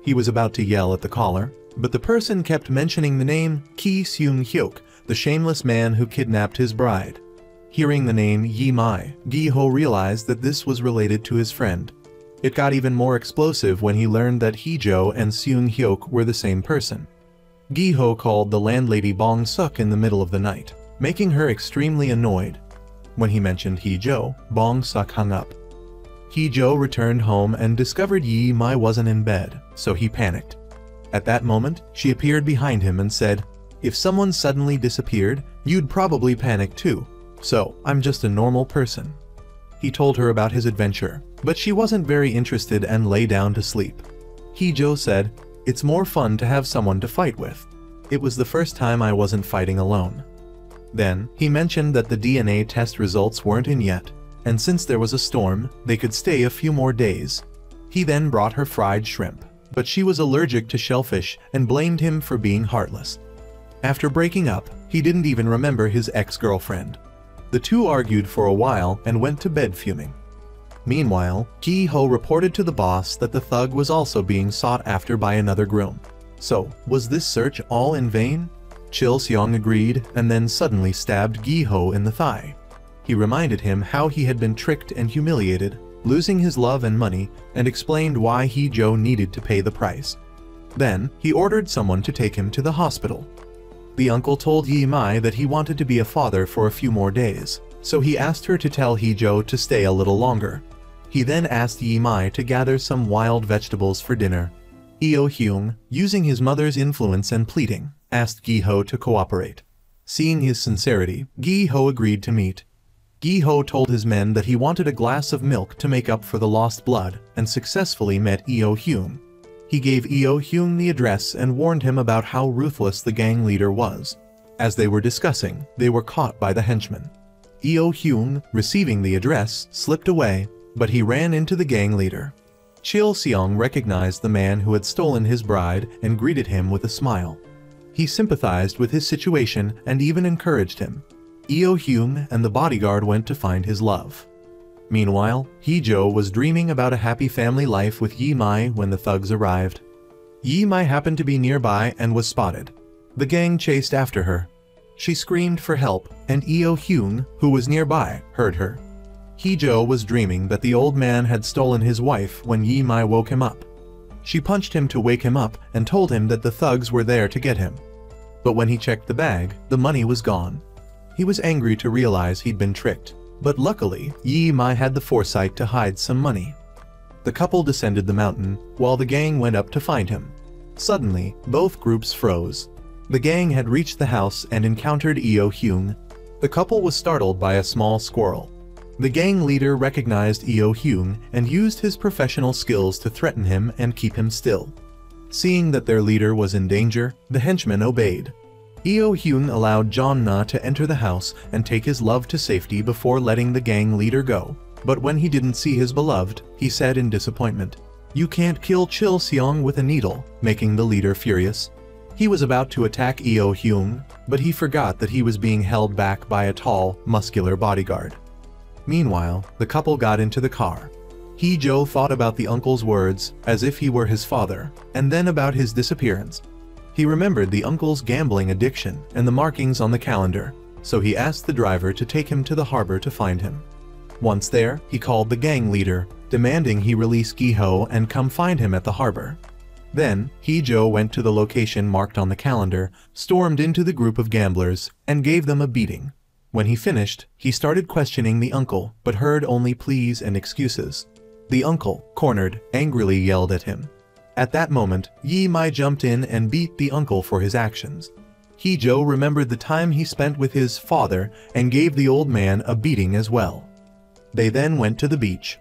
He was about to yell at the caller, but the person kept mentioning the name Ki Seung-hyuk, the shameless man who kidnapped his bride. Hearing the name Yi Mai, Gi-ho realized that this was related to his friend. It got even more explosive when he learned that He-Jo and Seung-hyuk were the same person. Gi-ho called the landlady Bong-suk in the middle of the night, making her extremely annoyed. When he mentioned He-Jo, Bong-suk hung up. He-Jo returned home and discovered Yi Mai wasn't in bed, so he panicked. At that moment, she appeared behind him and said, "If someone suddenly disappeared, you'd probably panic too, so I'm just a normal person." He told her about his adventure, but she wasn't very interested and lay down to sleep. He-Jo said, "It's more fun to have someone to fight with. It was the first time I wasn't fighting alone." Then, he mentioned that the DNA test results weren't in yet, and since there was a storm, they could stay a few more days. He then brought her fried shrimp, but she was allergic to shellfish and blamed him for being heartless. After breaking up, he didn't even remember his ex-girlfriend. The two argued for a while and went to bed fuming. Meanwhile, Gi-ho reported to the boss that the thug was also being sought after by another groom. So, was this search all in vain? Chil Seong agreed and then suddenly stabbed Gi-ho in the thigh. He reminded him how he had been tricked and humiliated, losing his love and money, and explained why He-Jo needed to pay the price. Then, he ordered someone to take him to the hospital. The uncle told Yi Mai that he wanted to be a father for a few more days, so he asked her to tell He-Jo to stay a little longer. He then asked Yi Mai to gather some wild vegetables for dinner. Eo Hyung, using his mother's influence and pleading, asked Gi-ho to cooperate. Seeing his sincerity, Gi-ho agreed to meet. Gi-ho told his men that he wanted a glass of milk to make up for the lost blood, and successfully met Eo Hyung. He gave Eo Hyung the address and warned him about how ruthless the gang leader was. As they were discussing, they were caught by the henchmen. Eo Hyung, receiving the address, slipped away, but he ran into the gang leader. Chil Seong recognized the man who had stolen his bride and greeted him with a smile. He sympathized with his situation and even encouraged him. Eo Hyung and the bodyguard went to find his love. Meanwhile, He-Jo was dreaming about a happy family life with Yi Mai when the thugs arrived. Yi Mai happened to be nearby and was spotted. The gang chased after her. She screamed for help, and Eo Hyung, who was nearby, heard her. He-Jo was dreaming that the old man had stolen his wife when Yi Mai woke him up. She punched him to wake him up and told him that the thugs were there to get him. But when he checked the bag, the money was gone. He was angry to realize he'd been tricked, but luckily, Yi Mai had the foresight to hide some money. The couple descended the mountain, while the gang went up to find him. Suddenly, both groups froze. The gang had reached the house and encountered Eo Hyung. The couple was startled by a small squirrel. The gang leader recognized Eo Hyung and used his professional skills to threaten him and keep him still. Seeing that their leader was in danger, the henchmen obeyed. Eo Hyung allowed Jong-na to enter the house and take his love to safety before letting the gang leader go. But when he didn't see his beloved, he said in disappointment, "You can't kill Chil Seong with a needle," making the leader furious. He was about to attack Eo Hyung, but he forgot that he was being held back by a tall, muscular bodyguard. Meanwhile, the couple got into the car. Hee-jo thought about the uncle's words, as if he were his father, and then about his disappearance. He remembered the uncle's gambling addiction and the markings on the calendar, so he asked the driver to take him to the harbor to find him. Once there, he called the gang leader, demanding he release Gi-ho and come find him at the harbor. Then, Hee-jo went to the location marked on the calendar, stormed into the group of gamblers, and gave them a beating. When he finished, he started questioning the uncle, but heard only pleas and excuses. The uncle, cornered, angrily yelled at him. At that moment, Yi Mai jumped in and beat the uncle for his actions. Hee-jo remembered the time he spent with his father and gave the old man a beating as well. They then went to the beach.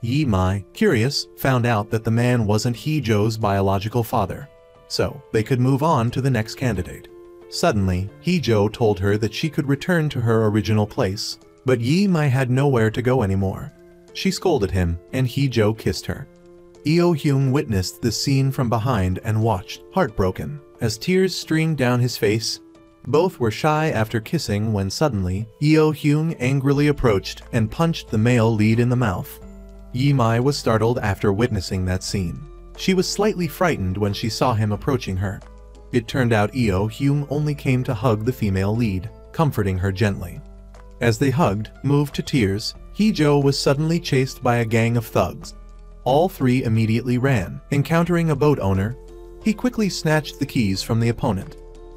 Yi Mai, curious, found out that the man wasn't Hee-jo's biological father. So, they could move on to the next candidate. Suddenly, Hee-jo told her that she could return to her original place, but Yi Mai had nowhere to go anymore. She scolded him, and Hee-jo kissed her. Eo Hyung witnessed this scene from behind and watched, heartbroken, as tears streamed down his face. Both were shy after kissing when suddenly, Eo Hyung angrily approached and punched the male lead in the mouth. Yi Mai was startled after witnessing that scene. She was slightly frightened when she saw him approaching her. It turned out Eo Hyung only came to hug the female lead, comforting her gently. As they hugged, moved to tears, Hee-jo was suddenly chased by a gang of thugs. All three immediately ran, encountering a boat owner. He quickly snatched the keys from the opponent.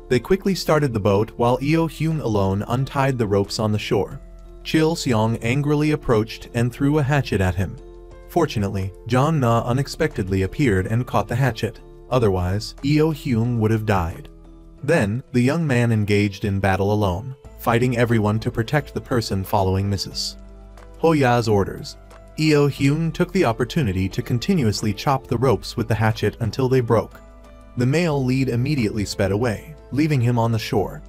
They quickly started the boat while Eo Hyung alone untied the ropes on the shore. Chil Seong angrily approached and threw a hatchet at him. Fortunately, Jong-na unexpectedly appeared and caught the hatchet. Otherwise, Eo Hyung would have died. Then, the young man engaged in battle alone, fighting everyone to protect the person following Mrs. Hoya's orders. Eo Hyung took the opportunity to continuously chop the ropes with the hatchet until they broke. The male lead immediately sped away, leaving him on the shore.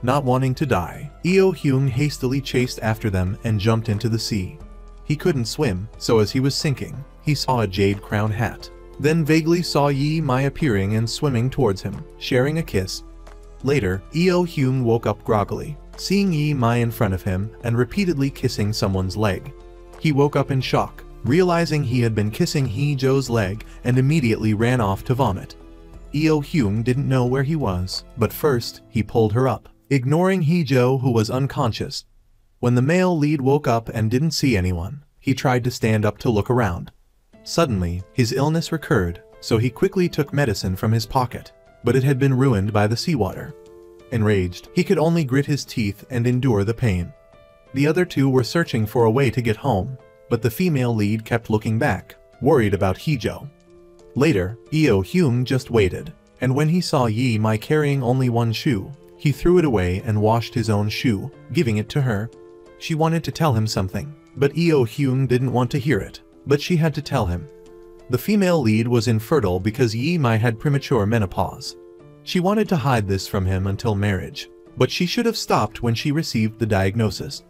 Not wanting to die, Eo Hyung hastily chased after them and jumped into the sea. He couldn't swim, so as he was sinking, he saw a jade crown hat. Then vaguely saw Yi Mai appearing and swimming towards him, sharing a kiss. Later, Eo Hyung woke up groggily, seeing Yi Mai in front of him and repeatedly kissing someone's leg. He woke up in shock, realizing he had been kissing Hee-jo's leg and immediately ran off to vomit. Eo Hyung didn't know where he was, but first, he pulled her up, ignoring Hee-jo who was unconscious. When the male lead woke up and didn't see anyone, he tried to stand up to look around. Suddenly, his illness recurred, so he quickly took medicine from his pocket, but it had been ruined by the seawater. Enraged, he could only grit his teeth and endure the pain. The other two were searching for a way to get home, but the female lead kept looking back, worried about Hee-jo. Later, Eo Hyung just waited, and when he saw Yi Mai carrying only one shoe, he threw it away and washed his own shoe, giving it to her. She wanted to tell him something, but Eo Hyung didn't want to hear it, but she had to tell him. The female lead was infertile because Yi Mai had premature menopause. She wanted to hide this from him until marriage, but she should have stopped when she received the diagnosis.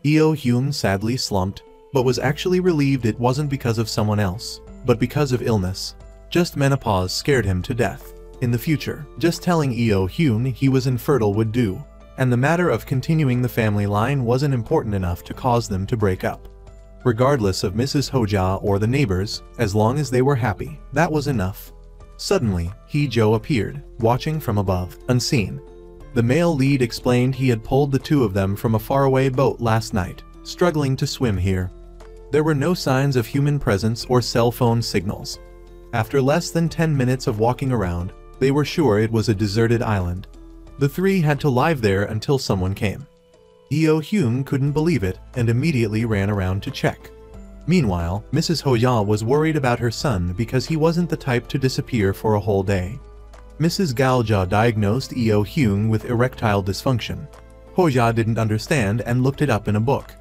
Eo Hyung sadly slumped, but was actually relieved it wasn't because of someone else, but because of illness. Just menopause scared him to death. In the future, just telling Eo Hyung he was infertile would do, and the matter of continuing the family line wasn't important enough to cause them to break up. Regardless of Mrs. Hoja or the neighbors, as long as they were happy, that was enough. Suddenly, Hee-jo appeared, watching from above, unseen. The male lead explained he had pulled the two of them from a faraway boat last night, struggling to swim here. There were no signs of human presence or cell phone signals. After less than 10 minutes of walking around, they were sure it was a deserted island. The three had to lie there until someone came. Eo Hyung couldn't believe it and immediately ran around to check. Meanwhile, Mrs. Hoya was worried about her son because he wasn't the type to disappear for a whole day. Mrs. Galjia diagnosed Eo Hyung with erectile dysfunction. Hoya didn't understand and looked it up in a book.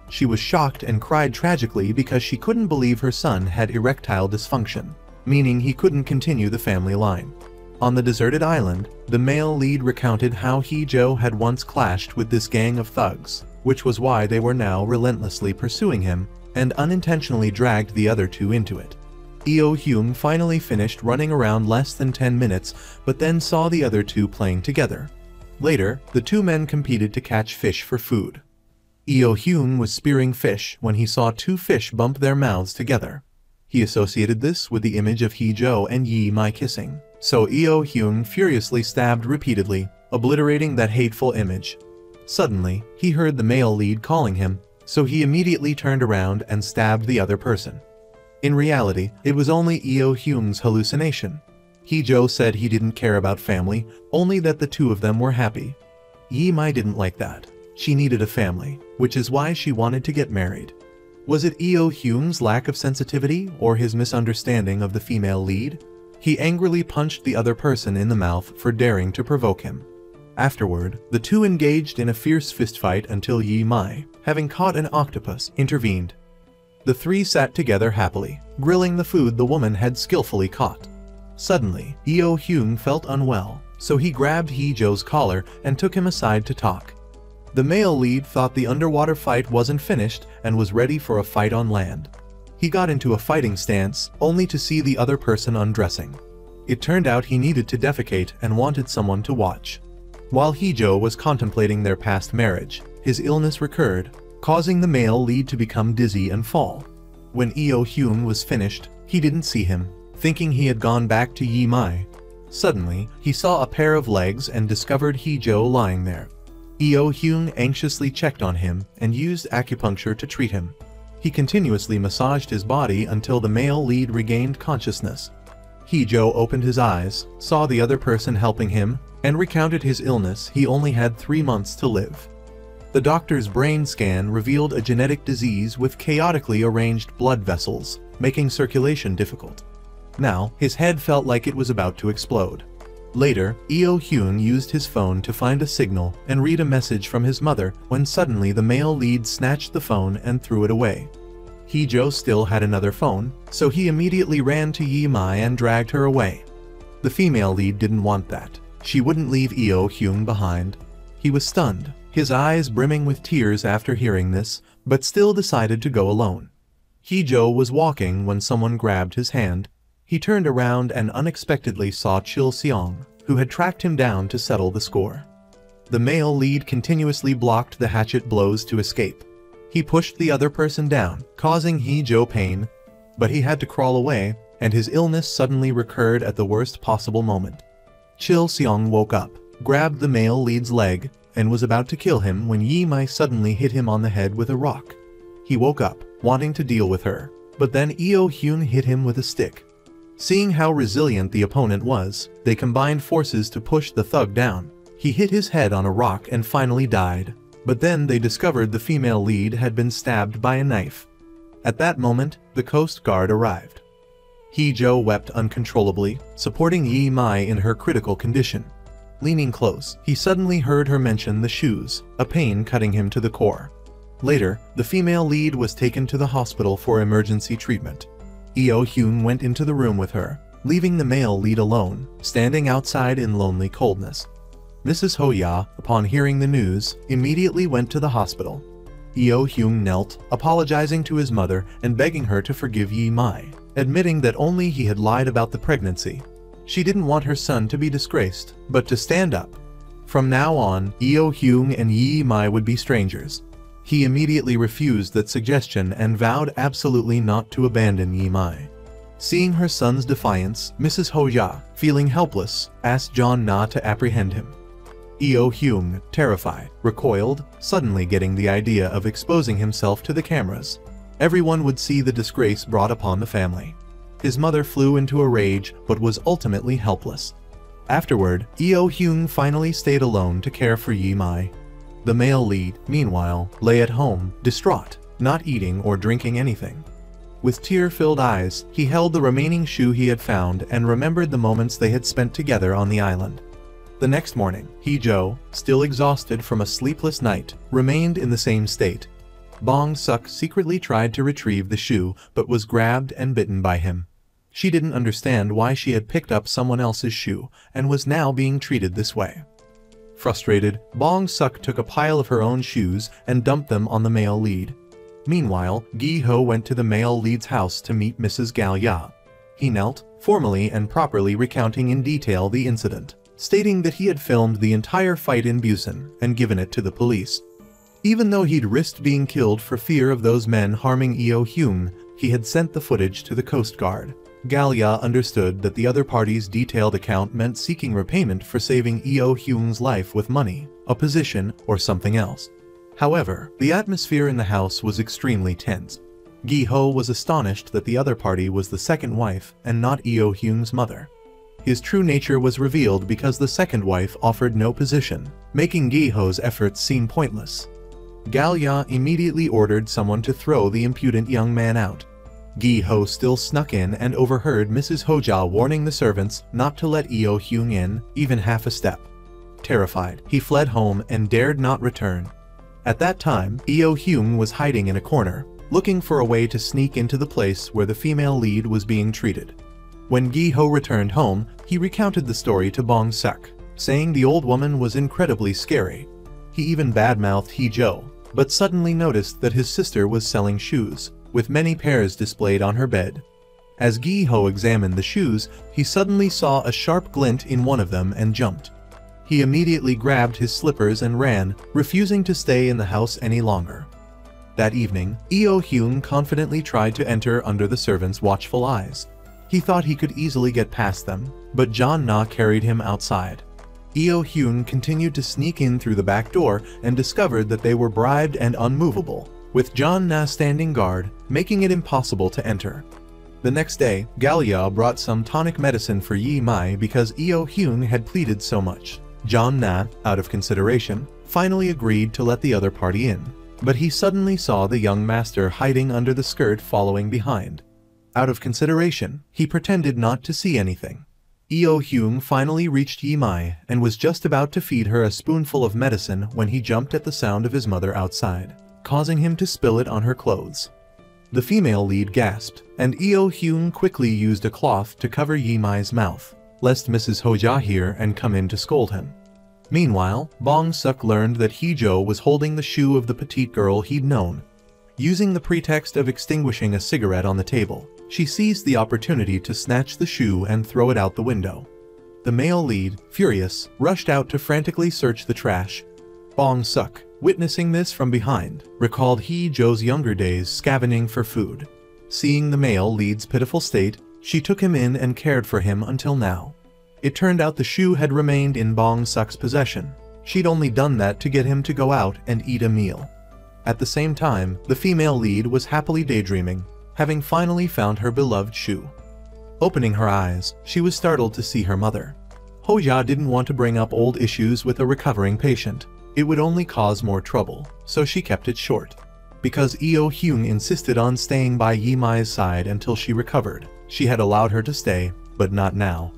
She was shocked and cried tragically because she couldn't believe her son had erectile dysfunction, meaning he couldn't continue the family line. On the deserted island, the male lead recounted how Hee-jo had once clashed with this gang of thugs, which was why they were now relentlessly pursuing him, and unintentionally dragged the other two into it. Eo Hyung finally finished running around less than 10 minutes, but then saw the other two playing together. Later, the two men competed to catch fish for food. Eo Hyung was spearing fish when he saw two fish bump their mouths together. He associated this with the image of Hee-jo and Yi-mai kissing, so Eo Hyung furiously stabbed repeatedly, obliterating that hateful image. Suddenly, he heard the male lead calling him, so he immediately turned around and stabbed the other person. In reality, it was only Eo Hyung's hallucination. Hee-jo said he didn't care about family, only that the two of them were happy. Yi-mai didn't like that. She needed a family, which is why she wanted to get married. Was it Eo Hyung's lack of sensitivity or his misunderstanding of the female lead? He angrily punched the other person in the mouth for daring to provoke him. Afterward, the two engaged in a fierce fistfight until Yi-mai, having caught an octopus, intervened. The three sat together happily, grilling the food the woman had skillfully caught. Suddenly, Eo Hyung felt unwell, so he grabbed Hee-jo's collar and took him aside to talk. The male lead thought the underwater fight wasn't finished and was ready for a fight on land. He got into a fighting stance, only to see the other person undressing. It turned out he needed to defecate and wanted someone to watch. While Hee-jo was contemplating their past marriage, his illness recurred, causing the male lead to become dizzy and fall. When Eo Hyung was finished, he didn't see him, thinking he had gone back to Yi-mai. Suddenly, he saw a pair of legs and discovered Hee-jo lying there. Eo Hyung anxiously checked on him and used acupuncture to treat him. He continuously massaged his body until the male lead regained consciousness. Hee-jo opened his eyes, saw the other person helping him, and recounted his illness. He only had 3 months to live. The doctor's brain scan revealed a genetic disease with chaotically arranged blood vessels, making circulation difficult. Now, his head felt like it was about to explode. Later, Eo Hyung used his phone to find a signal and read a message from his mother when suddenly the male lead snatched the phone and threw it away. Hee-jo still had another phone, so he immediately ran to Yi-mai and dragged her away. The female lead didn't want that. She wouldn't leave Eo Hyung behind. He was stunned, his eyes brimming with tears after hearing this, but still decided to go alone. Hee-jo was walking when someone grabbed his hand. He turned around and unexpectedly saw Chil Seong, who had tracked him down to settle the score. The male lead continuously blocked the hatchet blows to escape. He pushed the other person down, causing Hee-jo pain, but he had to crawl away, and his illness suddenly recurred at the worst possible moment. Chil Seong woke up, grabbed the male lead's leg, and was about to kill him when Yi-mai suddenly hit him on the head with a rock. He woke up, wanting to deal with her, but then Eo Hyung hit him with a stick. Seeing how resilient the opponent was, they combined forces to push the thug down. He hit his head on a rock and finally died, but then they discovered the female lead had been stabbed by a knife. At that moment, the Coast Guard arrived. Hee-jo wept uncontrollably, supporting Yi-mai in her critical condition. Leaning close, he suddenly heard her mention the shoes, a pain cutting him to the core. Later, the female lead was taken to the hospital for emergency treatment. Eo Hyung went into the room with her, leaving the male lead alone, standing outside in lonely coldness. Mrs. Hoya, upon hearing the news, immediately went to the hospital. Eo Hyung knelt, apologizing to his mother and begging her to forgive Yi-mai, admitting that only he had lied about the pregnancy. She didn't want her son to be disgraced, but to stand up. From now on, Eo Hyung and Yi-mai would be strangers. He immediately refused that suggestion and vowed absolutely not to abandon Yi-mai. Seeing her son's defiance, Mrs. Hoya, feeling helpless, asked John Na to apprehend him. Eo Hyung, terrified, recoiled, suddenly getting the idea of exposing himself to the cameras. Everyone would see the disgrace brought upon the family. His mother flew into a rage but was ultimately helpless. Afterward, Eo Hyung finally stayed alone to care for Yi-mai. The male lead, meanwhile, lay at home, distraught, not eating or drinking anything. With tear-filled eyes, he held the remaining shoe he had found and remembered the moments they had spent together on the island. The next morning, Hee-jo, still exhausted from a sleepless night, remained in the same state. Bong-suk secretly tried to retrieve the shoe but was grabbed and bitten by him. She didn't understand why she had picked up someone else's shoe and was now being treated this way. Frustrated, Bong-suk took a pile of her own shoes and dumped them on the male lead. Meanwhile, Gi-ho went to the male lead's house to meet Mrs. Galya. He knelt, formally and properly recounting in detail the incident, stating that he had filmed the entire fight in Busan and given it to the police. Even though he'd risked being killed for fear of those men harming Eo-hyun, he had sent the footage to the Coast Guard. Galya understood that the other party's detailed account meant seeking repayment for saving Eo-hyun's life with money, a position, or something else. However, the atmosphere in the house was extremely tense. Gi-ho was astonished that the other party was the second wife and not Eo-hyun's mother. His true nature was revealed because the second wife offered no position, making Gi-ho's efforts seem pointless. Galya immediately ordered someone to throw the impudent young man out. Gi-ho still snuck in and overheard Mrs. Hoja warning the servants not to let Eo-hyun in, even half a step. Terrified, he fled home and dared not return. At that time, Eo-hyun was hiding in a corner, looking for a way to sneak into the place where the female lead was being treated. When Gi-ho returned home, he recounted the story to Bong-suk, saying the old woman was incredibly scary. He even badmouthed Hee-jo, but suddenly noticed that his sister was selling shoes, with many pairs displayed on her bed. As Gi-ho examined the shoes, he suddenly saw a sharp glint in one of them and jumped. He immediately grabbed his slippers and ran, refusing to stay in the house any longer. That evening, Eo-hyun confidently tried to enter under the servants' watchful eyes. He thought he could easily get past them, but John-na carried him outside. Eo-hyun continued to sneak in through the back door and discovered that they were bribed and unmovable, with John-na standing guard, making it impossible to enter. The next day, Galya brought some tonic medicine for Yi-mai because Eo-hyun had pleaded so much. John-na, out of consideration, finally agreed to let the other party in, but he suddenly saw the young master hiding under the skirt following behind. Out of consideration, he pretended not to see anything. Eo-hyun finally reached Yi-mai and was just about to feed her a spoonful of medicine when he jumped at the sound of his mother outside, causing him to spill it on her clothes. The female lead gasped, and Eo-hyun quickly used a cloth to cover Yi-mai's mouth, lest Mrs. Hoja hear and come in to scold him. Meanwhile, Bong-suk learned that Hee-jo was holding the shoe of the petite girl he'd known. Using the pretext of extinguishing a cigarette on the table, she seized the opportunity to snatch the shoe and throw it out the window. The male lead, furious, rushed out to frantically search the trash. Bong-suk, witnessing this from behind, recalled Hee-jo's younger days scavenging for food. Seeing the male lead's pitiful state, she took him in and cared for him until now. It turned out the shoe had remained in Bong-suk's possession. She'd only done that to get him to go out and eat a meal. At the same time, the female lead was happily daydreaming, having finally found her beloved shoe. Opening her eyes, she was startled to see her mother. Hoja didn't want to bring up old issues with a recovering patient. It would only cause more trouble, so she kept it short. Because Eo-hyun insisted on staying by Yi-mai's side until she recovered, she had allowed her to stay, but not now.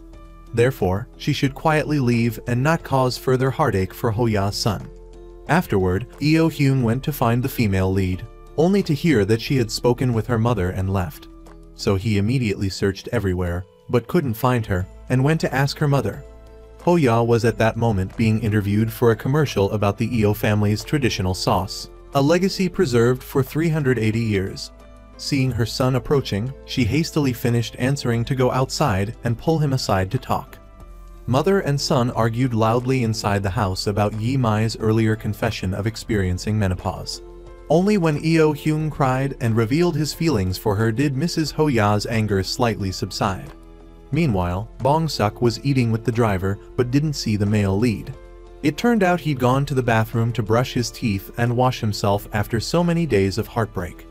Therefore, she should quietly leave and not cause further heartache for Hoya's son. Afterward, Eo-hyun went to find the female lead, only to hear that she had spoken with her mother and left. So he immediately searched everywhere, but couldn't find her, and went to ask her mother. Hoya was at that moment being interviewed for a commercial about the Eo family's traditional sauce, a legacy preserved for 380 years. Seeing her son approaching, she hastily finished answering to go outside and pull him aside to talk. Mother and son argued loudly inside the house about Yi-mai's earlier confession of experiencing menopause. Only when Eo-hyun cried and revealed his feelings for her did Mrs. Hoya's anger slightly subside. Meanwhile, Bong-suk was eating with the driver but didn't see the male lead. It turned out he'd gone to the bathroom to brush his teeth and wash himself after so many days of heartbreak.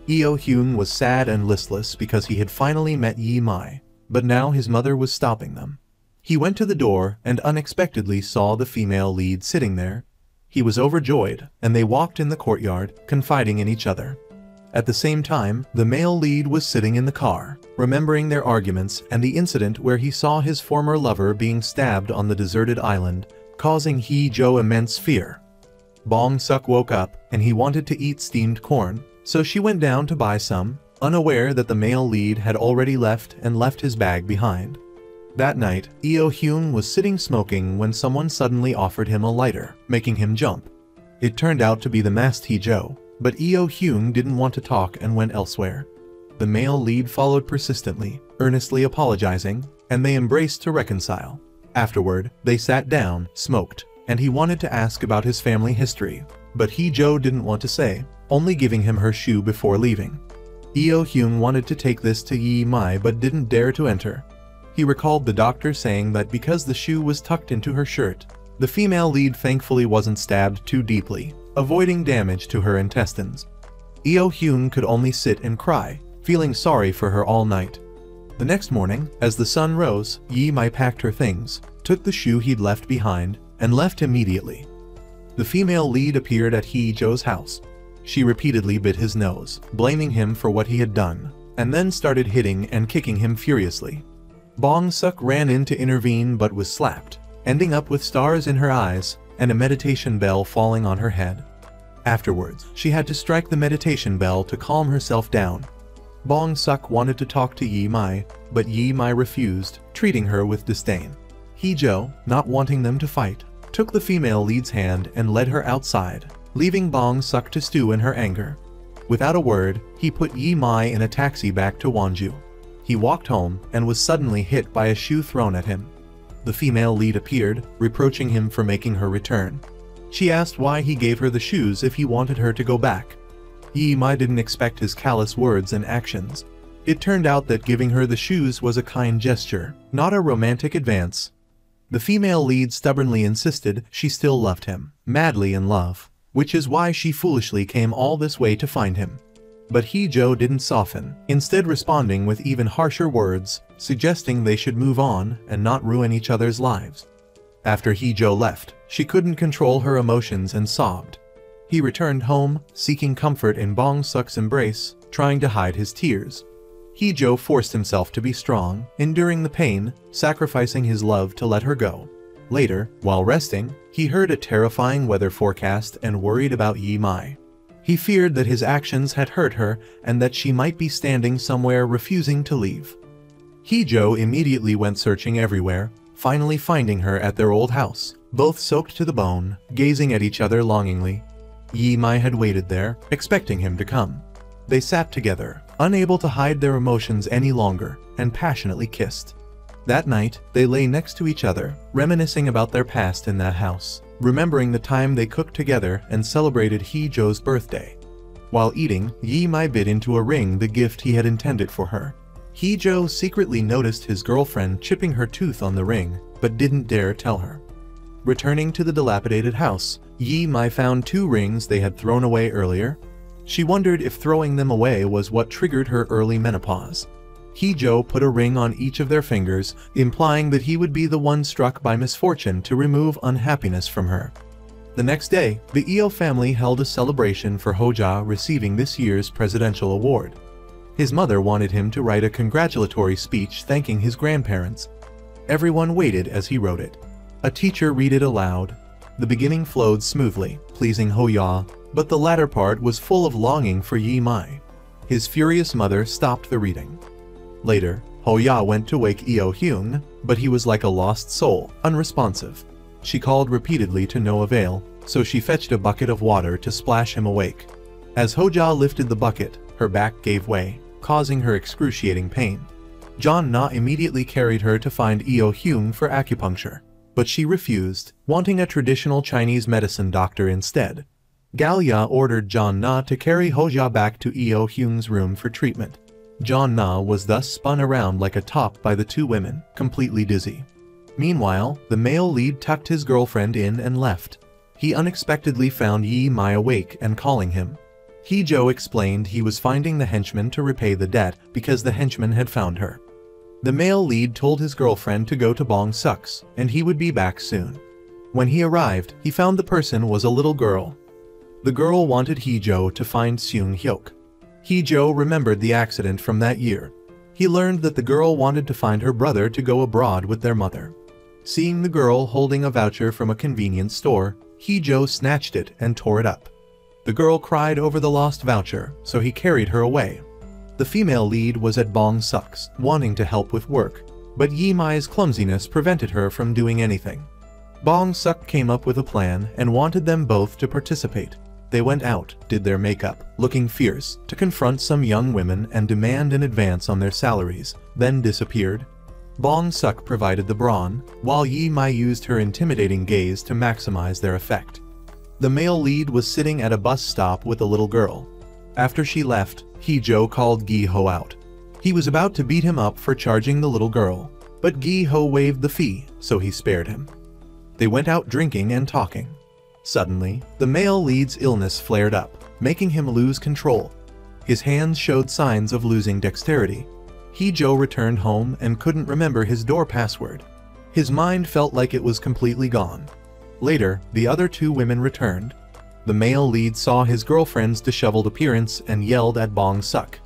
Eo-hyun was sad and listless because he had finally met Yi-mai, but now his mother was stopping them. He went to the door and unexpectedly saw the female lead sitting there. He was overjoyed, and they walked in the courtyard, confiding in each other. At the same time, the male lead was sitting in the car, remembering their arguments and the incident where he saw his former lover being stabbed on the deserted island, causing Hee-jo immense fear. Bong-suk woke up and he wanted to eat steamed corn, so she went down to buy some, unaware that the male lead had already left his bag behind. That night, Eo-hyun was sitting smoking when someone suddenly offered him a lighter, making him jump. It turned out to be the masked Hee-jo, but Eo-hyun didn't want to talk and went elsewhere. The male lead followed persistently, earnestly apologizing, and they embraced to reconcile. Afterward, they sat down, smoked, and he wanted to ask about his family history, but Hee-jo didn't want to say, only giving him her shoe before leaving. Eo-hyun wanted to take this to Yi-mai but didn't dare to enter. He recalled the doctor saying that because the shoe was tucked into her shirt, the female lead thankfully wasn't stabbed too deeply, avoiding damage to her intestines. Eo-hyun could only sit and cry, feeling sorry for her all night. The next morning, as the sun rose, Yi-mai packed her things, took the shoe he'd left behind, and left immediately. The female lead appeared at Hee-jo's house. She repeatedly bit his nose, blaming him for what he had done, and then started hitting and kicking him furiously. Bong-suk ran in to intervene but was slapped, ending up with stars in her eyes and a meditation bell falling on her head. Afterwards, she had to strike the meditation bell to calm herself down. Bong-suk wanted to talk to Yi-mai, but Yi-mai refused, treating her with disdain. Hee-jo, not wanting them to fight, took the female lead's hand and led her outside, leaving Bong-suk to stew in her anger. Without a word, he put Yi-mai in a taxi back to Wonju. He walked home and was suddenly hit by a shoe thrown at him. The female lead appeared, reproaching him for making her return. She asked why he gave her the shoes if he wanted her to go back. Yi-mai didn't expect his callous words and actions. It turned out that giving her the shoes was a kind gesture, not a romantic advance. The female lead stubbornly insisted she still loved him, madly in love, which is why she foolishly came all this way to find him. But Hee-jo didn't soften, instead responding with even harsher words, suggesting they should move on and not ruin each other's lives. After Hee-jo left, she couldn't control her emotions and sobbed. He returned home, seeking comfort in Bong-suk's embrace, trying to hide his tears. Hee-jo forced himself to be strong, enduring the pain, sacrificing his love to let her go. Later, while resting, he heard a terrifying weather forecast and worried about Yi-mai. He feared that his actions had hurt her and that she might be standing somewhere refusing to leave. Hee-jo immediately went searching everywhere, finally finding her at their old house, both soaked to the bone, gazing at each other longingly. Yi-mai had waited there, expecting him to come. They sat together, unable to hide their emotions any longer, and passionately kissed. That night, they lay next to each other, reminiscing about their past in that house, remembering the time they cooked together and celebrated Hee-jo's birthday. While eating, Yi-mai bit into a ring, the gift he had intended for her. Hee-jo secretly noticed his girlfriend chipping her tooth on the ring, but didn't dare tell her. Returning to the dilapidated house, Yi-mai found 2 rings they had thrown away earlier. She wondered if throwing them away was what triggered her early menopause. Hee-jo put a ring on each of their fingers, implying that he would be the one struck by misfortune to remove unhappiness from her. The next day, the Eo family held a celebration for Hoja receiving this year's presidential award. His mother wanted him to write a congratulatory speech thanking his grandparents. Everyone waited as he wrote it. A teacher read it aloud. The beginning flowed smoothly, pleasing Hoya, but the latter part was full of longing for Yi-mai. His furious mother stopped the reading. Later, Hoya went to wake Eo-hyun, but he was like a lost soul, unresponsive. She called repeatedly to no avail, so she fetched a bucket of water to splash him awake. As Hoja lifted the bucket, her back gave way, causing her excruciating pain. Jong-na immediately carried her to find Eo-hyun for acupuncture, but she refused, wanting a traditional Chinese medicine doctor instead. Galya ordered Jong-na to carry Hoja back to Eo-hyun's room for treatment. Jong-na was thus spun around like a top by the 2 women, completely dizzy. Meanwhile, the male lead tucked his girlfriend in and left. He unexpectedly found Yi-mai awake and calling him. Hee-jo explained he was finding the henchman to repay the debt because the henchman had found her. The male lead told his girlfriend to go to Bong-suk's, and he would be back soon. When he arrived, he found the person was a little girl. The girl wanted Hee-jo to find Seung-hyuk. Hee-jo remembered the accident from that year. He learned that the girl wanted to find her brother to go abroad with their mother. Seeing the girl holding a voucher from a convenience store, Hee-jo snatched it and tore it up. The girl cried over the lost voucher, so he carried her away. The female lead was at Bong-suk's, wanting to help with work, but Yi-mai's clumsiness prevented her from doing anything. Bong-suk came up with a plan and wanted them both to participate. They went out, did their makeup, looking fierce, to confront some young women and demand an advance on their salaries, then disappeared. Bong-suk provided the brawn, while Yi-mai used her intimidating gaze to maximize their effect. The male lead was sitting at a bus stop with a little girl. After she left, Hee-jo called Gi-ho out. He was about to beat him up for charging the little girl, but Gi-ho waived the fee, so he spared him. They went out drinking and talking. Suddenly, the male lead's illness flared up, making him lose control. His hands showed signs of losing dexterity. Hee-jo returned home and couldn't remember his door password. His mind felt like it was completely gone. Later, the other two women returned. The male lead saw his girlfriend's disheveled appearance and yelled at Bong-suk.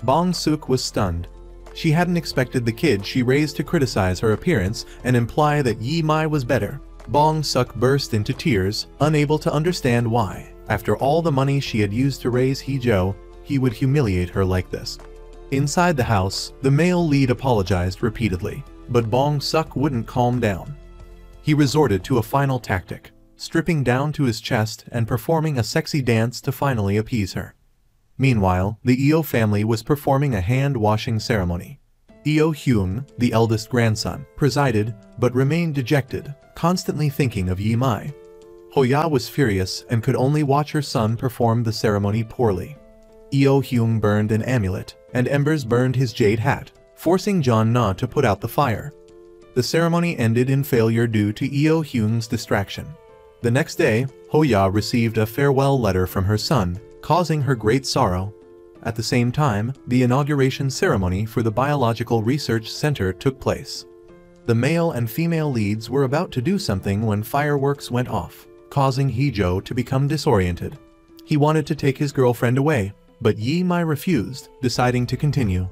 Bong-suk was stunned. She hadn't expected the kid she raised to criticize her appearance and imply that Yi-mai was better. Bong-suk burst into tears, unable to understand why, after all the money she had used to raise Hee-jo, he would humiliate her like this. Inside the house, the male lead apologized repeatedly, but Bong-suk wouldn't calm down. He resorted to a final tactic, stripping down to his chest and performing a sexy dance to finally appease her. Meanwhile, the Eo family was performing a hand-washing ceremony. Eo Hyun, the eldest grandson, presided, but remained dejected, constantly thinking of Yi-mai. Hoya was furious and could only watch her son perform the ceremony poorly. Eo Hyun burned an amulet, and embers burned his jade hat, forcing John Na to put out the fire. The ceremony ended in failure due to Eo Hyun's distraction. The next day, Hoya received a farewell letter from her son, causing her great sorrow. At the same time, the inauguration ceremony for the Biological Research Center took place. The male and female leads were about to do something when fireworks went off, causing Hee-jo to become disoriented. He wanted to take his girlfriend away, but Yi-mai refused, deciding to continue.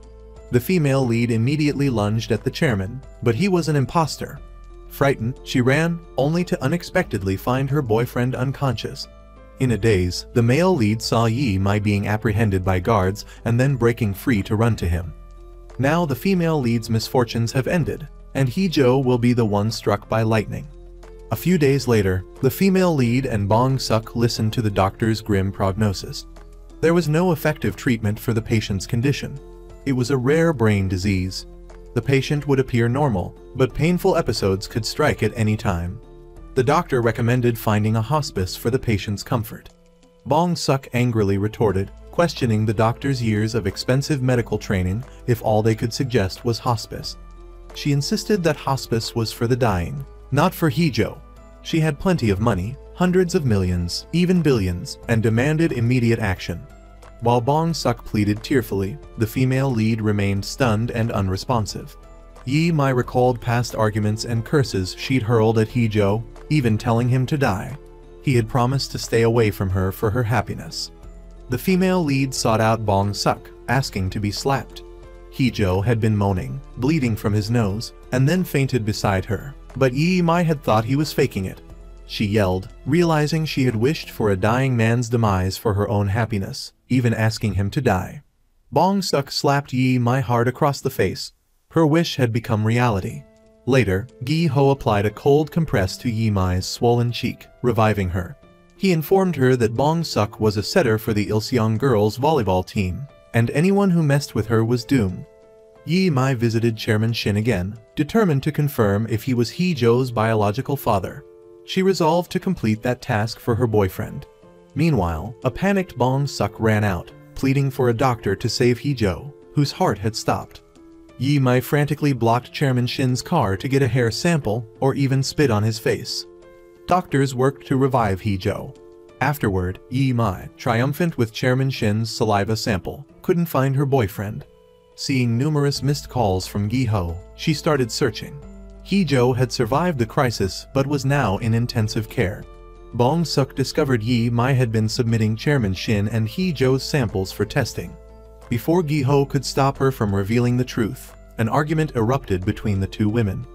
The female lead immediately lunged at the chairman, but he was an imposter. Frightened, she ran, only to unexpectedly find her boyfriend unconscious. In a daze, the male lead saw Yi-mai being apprehended by guards and then breaking free to run to him. Now the female lead's misfortunes have ended, and Hee-jo will be the one struck by lightning. A few days later, the female lead and Bong-suk listened to the doctor's grim prognosis. There was no effective treatment for the patient's condition. It was a rare brain disease. The patient would appear normal, but painful episodes could strike at any time. The doctor recommended finding a hospice for the patient's comfort. Bong-suk angrily retorted, questioning the doctor's years of expensive medical training if all they could suggest was hospice. She insisted that hospice was for the dying, not for Hee-jo. She had plenty of money, hundreds of millions, even billions, and demanded immediate action. While Bong-suk pleaded tearfully, the female lead remained stunned and unresponsive. Yi-mai recalled past arguments and curses she'd hurled at Hee-jo, even telling him to die. He had promised to stay away from her for her happiness. The female lead sought out Bong-suk, asking to be slapped. Hee-jo had been moaning, bleeding from his nose, and then fainted beside her, but Yi-mai had thought he was faking it. She yelled, realizing she had wished for a dying man's demise for her own happiness, even asking him to die. Bong-suk slapped Yi-mai hard across the face. Her wish had become reality. Later, Gi-ho applied a cold compress to Yi-mai's swollen cheek, reviving her. He informed her that Bong-suk was a setter for the Ilseong girls' volleyball team, and anyone who messed with her was doomed. Yi-mai visited Chairman Shin again, determined to confirm if he was Hee-jo's biological father. She resolved to complete that task for her boyfriend. Meanwhile, a panicked Bong-suk ran out, pleading for a doctor to save Hee-jo, whose heart had stopped. Yi-mai frantically blocked Chairman Shin's car to get a hair sample or even spit on his face. Doctors worked to revive Hee-jo. Afterward, Yi-mai, triumphant with Chairman Shin's saliva sample, couldn't find her boyfriend. Seeing numerous missed calls from Gi-ho, she started searching. Hee-jo had survived the crisis but was now in intensive care. Bong-suk discovered Yi-mai had been submitting Chairman Shin and Hee-jo's samples for testing. Before Gi-ho could stop her from revealing the truth, an argument erupted between the two women.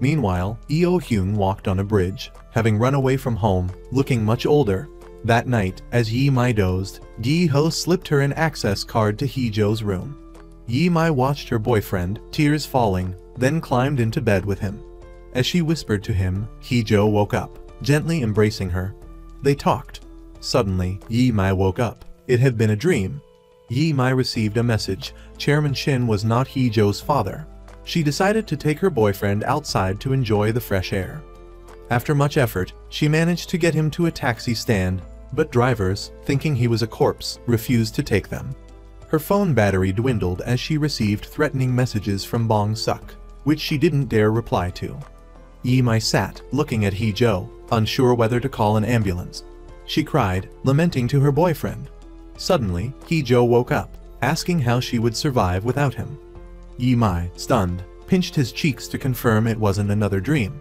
Meanwhile, Eo-hyun walked on a bridge, having run away from home, looking much older. That night, as Yi-mai dozed, Gi-ho slipped her an access card to Hee-jo's room. Yi-mai watched her boyfriend, tears falling, then climbed into bed with him. As she whispered to him, Hee-jo woke up, gently embracing her. They talked. Suddenly, Yi-mai woke up. It had been a dream. Yi-mai received a message. Chairman Shin was not Hee-jo's father. She decided to take her boyfriend outside to enjoy the fresh air. After much effort, she managed to get him to a taxi stand, but drivers, thinking he was a corpse, refused to take them. Her phone battery dwindled as she received threatening messages from Bong-suk, which she didn't dare reply to. Yi-mai sat, looking at Hee-jo, unsure whether to call an ambulance. She cried, lamenting to her boyfriend. Suddenly, Hee-jo woke up, asking how she would survive without him. Yi-mai, stunned, pinched his cheeks to confirm it wasn't another dream.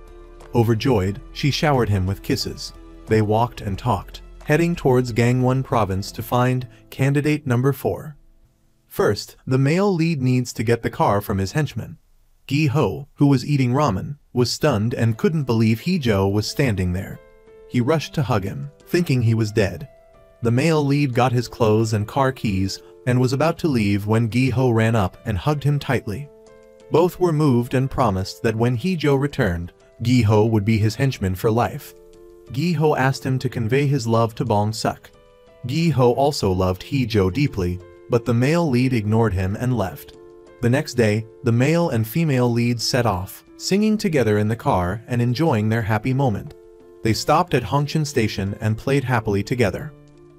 Overjoyed, she showered him with kisses. They walked and talked, heading towards Gangwon province to find candidate number 4. First, the male lead needs to get the car from his henchman. Gi-ho, who was eating ramen, was stunned and couldn't believe Hee-jo was standing there. He rushed to hug him, thinking he was dead. The male lead got his clothes and car keys and was about to leave when Gi-ho ran up and hugged him tightly. Both were moved and promised that when Hee-jo returned, Gi-ho would be his henchman for life. Gi-ho asked him to convey his love to Bong-suk. Gi-ho also loved Hee-jo deeply, but the male lead ignored him and left. The next day, the male and female leads set off, singing together in the car and enjoying their happy moment. They stopped at Hongcheon Station and played happily together.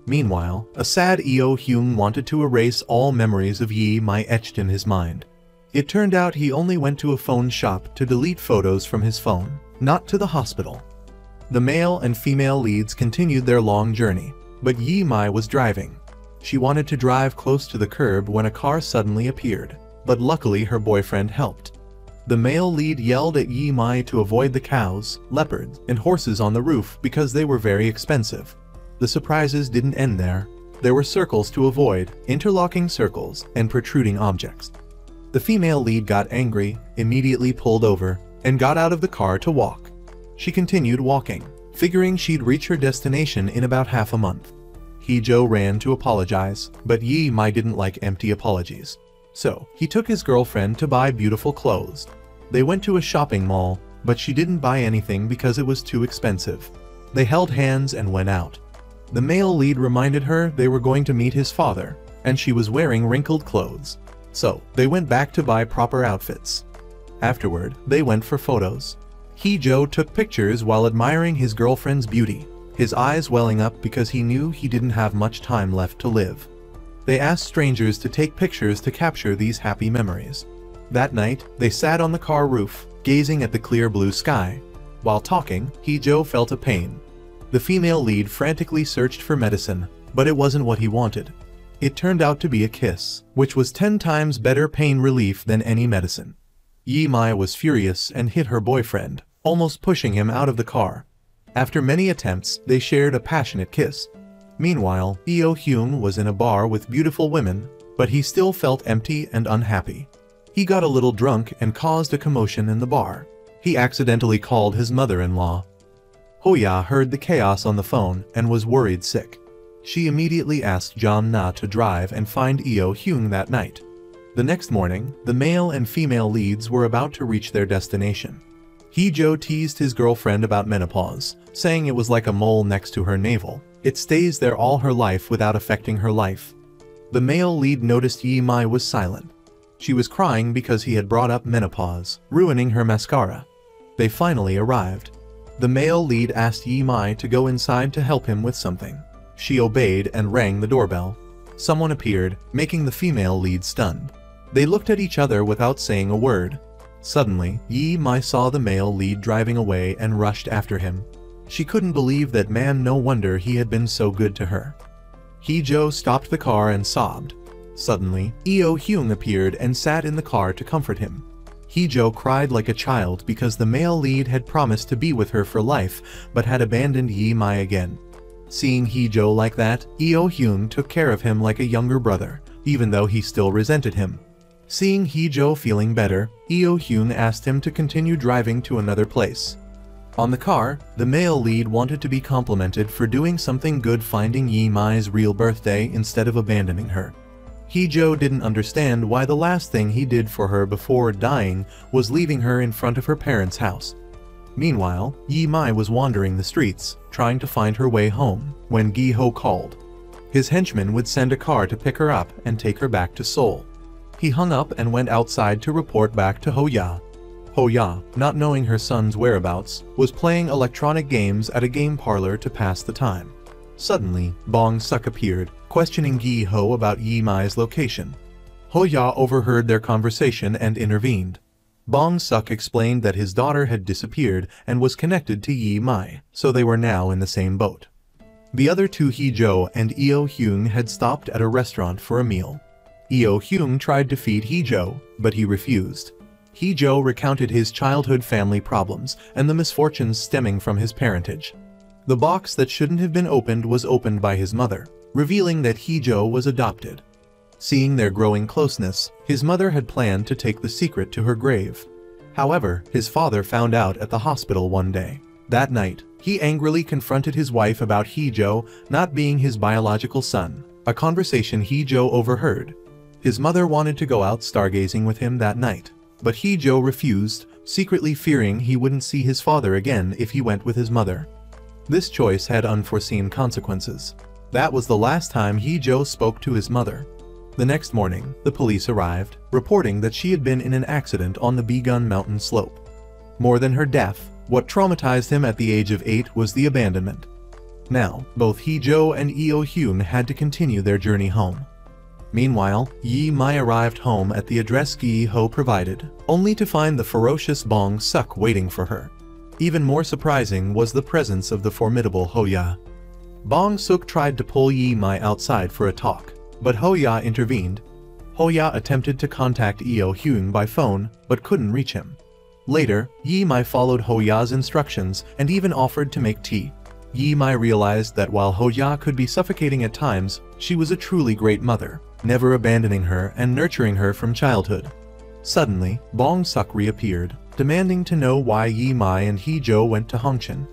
Meanwhile, a sad Eo-hyun wanted to erase all memories of Yi-mai etched in his mind. It turned out he only went to a phone shop to delete photos from his phone, not to the hospital. The male and female leads continued their long journey, but Yi-mai was driving. She wanted to drive close to the curb when a car suddenly appeared, but luckily her boyfriend helped. The male lead yelled at Yi-mai to avoid the cows, leopards, and horses on the roof because they were very expensive. The surprises didn't end there. There were circles to avoid, interlocking circles, and protruding objects. The female lead got angry, immediately pulled over, and got out of the car to walk. She continued walking, figuring she'd reach her destination in about half a month. Hee-jo ran to apologize, but Yi-mai didn't like empty apologies. So, he took his girlfriend to buy beautiful clothes. They went to a shopping mall, but she didn't buy anything because it was too expensive. They held hands and went out. The male lead reminded her they were going to meet his father, and she was wearing wrinkled clothes. So, they went back to buy proper outfits. Afterward, they went for photos. Hee-jo took pictures while admiring his girlfriend's beauty, his eyes welling up because he knew he didn't have much time left to live. They asked strangers to take pictures to capture these happy memories. That night, they sat on the car roof, gazing at the clear blue sky. While talking, Hee-jo felt a pain. The female lead frantically searched for medicine, but it wasn't what he wanted. It turned out to be a kiss, which was 10 times better pain relief than any medicine. Yi-mai was furious and hit her boyfriend, almost pushing him out of the car. After many attempts, they shared a passionate kiss. Meanwhile, Eo-hyun was in a bar with beautiful women, but he still felt empty and unhappy. He got a little drunk and caused a commotion in the bar. He accidentally called his mother-in-law. Hoya heard the chaos on the phone and was worried sick. She immediately asked Jong-na to drive and find Eo-hyun that night. The next morning, the male and female leads were about to reach their destination. Hee-jo teased his girlfriend about menopause, saying it was like a mole next to her navel. It stays there all her life without affecting her life. The male lead noticed Yi-mai was silent. She was crying because he had brought up menopause, ruining her mascara. They finally arrived. The male lead asked Yi-mai to go inside to help him with something. She obeyed and rang the doorbell. Someone appeared, making the female lead stunned. They looked at each other without saying a word. Suddenly, Yi-mai saw the male lead driving away and rushed after him. She couldn't believe that man, no wonder he had been so good to her. Hee-jo stopped the car and sobbed. Suddenly, Eo-hyun appeared and sat in the car to comfort him. Hee-jo cried like a child because the male lead had promised to be with her for life but had abandoned Yi-mai again. Seeing Hee-jo like that, Eo-hyun took care of him like a younger brother, even though he still resented him. Seeing Hee-jo feeling better, Eo-hyun asked him to continue driving to another place. On the car, the male lead wanted to be complimented for doing something good, finding Yi-mai's real birthday instead of abandoning her. Hee-jo didn't understand why the last thing he did for her before dying was leaving her in front of her parents' house. Meanwhile, Yi-mai was wandering the streets, trying to find her way home, when Gi-ho called. His henchman would send a car to pick her up and take her back to Seoul. He hung up and went outside to report back to Ho-ya. Ho-ya, not knowing her son's whereabouts, was playing electronic games at a game parlor to pass the time. Suddenly, Bong-suk appeared, questioning Gi-ho about Yi-mai's location. Ho-ya overheard their conversation and intervened. Bong-suk explained that his daughter had disappeared and was connected to Yi-mai, so they were now in the same boat. The other two, Hee-jo and Eo-hyun, had stopped at a restaurant for a meal. Eo-hyun tried to feed Hee-jo, but he refused. Hee-jo recounted his childhood family problems and the misfortunes stemming from his parentage. The box that shouldn't have been opened was opened by his mother, revealing that Hee-jo was adopted. Seeing their growing closeness, his mother had planned to take the secret to her grave. However, his father found out at the hospital one day. That night, he angrily confronted his wife about Hee-jo not being his biological son, a conversation Hee-jo overheard. His mother wanted to go out stargazing with him that night, but Hee-jo refused, secretly fearing he wouldn't see his father again if he went with his mother. This choice had unforeseen consequences. That was the last time Hee-jo spoke to his mother. The next morning, the police arrived, reporting that she had been in an accident on the Bigun mountain slope. More than her death, what traumatized him at the age of 8 was the abandonment. Now, both Hee-jo and Eo-hyun had to continue their journey home. Meanwhile, Yi-mai arrived home at the address Gi-ho provided, only to find the ferocious Bong-suk waiting for her. Even more surprising was the presence of the formidable Ho-ya. Bong-suk tried to pull Yi-mai outside for a talk, but Ho-ya intervened. Ho-ya attempted to contact Eo-hyun by phone, but couldn't reach him. Later, Yi-mai followed Ho-ya's instructions and even offered to make tea. Yi-mai realized that while Ho-ya could be suffocating at times, she was a truly great mother, never abandoning her and nurturing her from childhood. Suddenly, Bong-suk reappeared, demanding to know why Yi-mai and Hee-jo went to Hongcheon.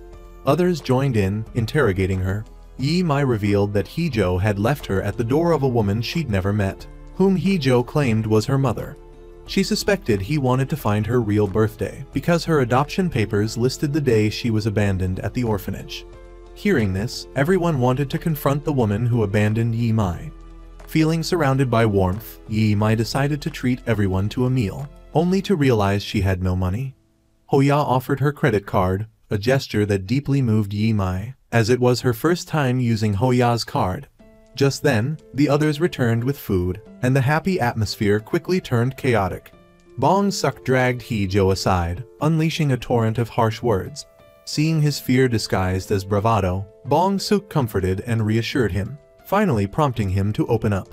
Others joined in, interrogating her. Yi-mai revealed that Hee-jo had left her at the door of a woman she'd never met, whom Hee-jo claimed was her mother. She suspected he wanted to find her real birthday because her adoption papers listed the day she was abandoned at the orphanage. Hearing this, everyone wanted to confront the woman who abandoned Yi-mai. Feeling surrounded by warmth, Yi-mai decided to treat everyone to a meal, only to realize she had no money. Ho-ya offered her credit card, a gesture that deeply moved Yi-mai, as it was her first time using Ho-ya's card. Just then, the others returned with food, and the happy atmosphere quickly turned chaotic. Bong-suk dragged Hee-jo aside, unleashing a torrent of harsh words. Seeing his fear disguised as bravado, Bong-suk comforted and reassured him, finally prompting him to open up.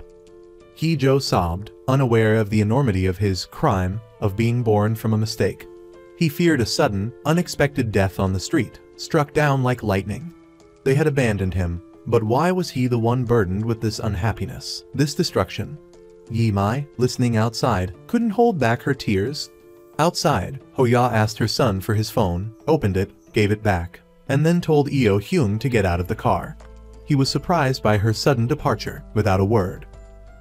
Hee-jo sobbed, unaware of the enormity of his crime of being born from a mistake. He feared a sudden, unexpected death on the street, struck down like lightning. They had abandoned him, but why was he the one burdened with this unhappiness, this destruction? Yi-mai, listening outside, couldn't hold back her tears. Outside, Ho-ya asked her son for his phone, opened it, gave it back, and then told Eo-hyun to get out of the car. He was surprised by her sudden departure, without a word.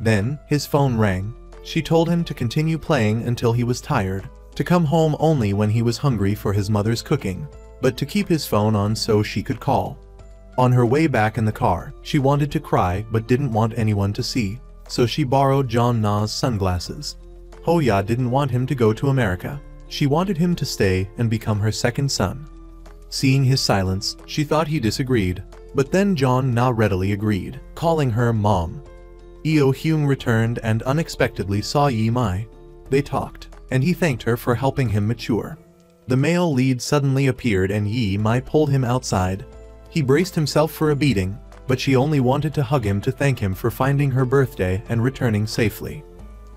Then, his phone rang. She told him to continue playing until he was tired, to come home only when he was hungry for his mother's cooking, but to keep his phone on so she could call. On her way back in the car, she wanted to cry but didn't want anyone to see, so she borrowed John Na's sunglasses. Ho-ya didn't want him to go to America. She wanted him to stay and become her second son. Seeing his silence, she thought he disagreed, but then John Na readily agreed, calling her Mom. Eo-hyun returned and unexpectedly saw Yi-mai. They talked, and he thanked her for helping him mature. The male lead suddenly appeared and Yi-mai pulled him outside. He braced himself for a beating, but she only wanted to hug him to thank him for finding her birthday and returning safely.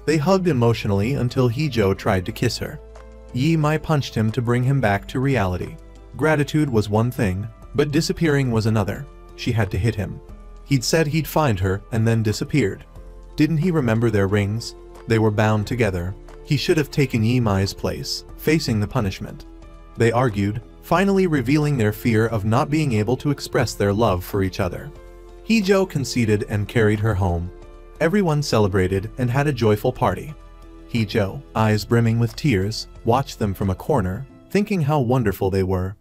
They hugged emotionally until Hee-jo tried to kiss her. Yi-mai punched him to bring him back to reality. Gratitude was one thing, but disappearing was another. She had to hit him. He'd said he'd find her and then disappeared. Didn't he remember their rings? They were bound together. He should have taken Yi Mai's place, facing the punishment. They argued, finally revealing their fear of not being able to express their love for each other. Hee-jo conceded and carried her home. Everyone celebrated and had a joyful party. Hee-jo, eyes brimming with tears, watched them from a corner, thinking how wonderful they were.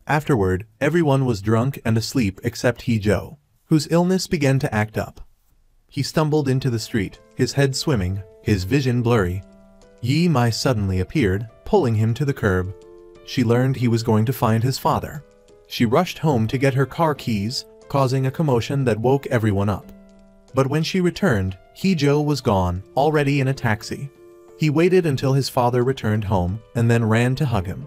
Afterward, everyone was drunk and asleep except Hee-jo, whose illness began to act up. He stumbled into the street, his head swimming, his vision blurry. Yi Mai suddenly appeared, pulling him to the curb. She learned he was going to find his father. She rushed home to get her car keys, causing a commotion that woke everyone up. But when she returned, Hee-jo was gone, already in a taxi. He waited until his father returned home, and then ran to hug him.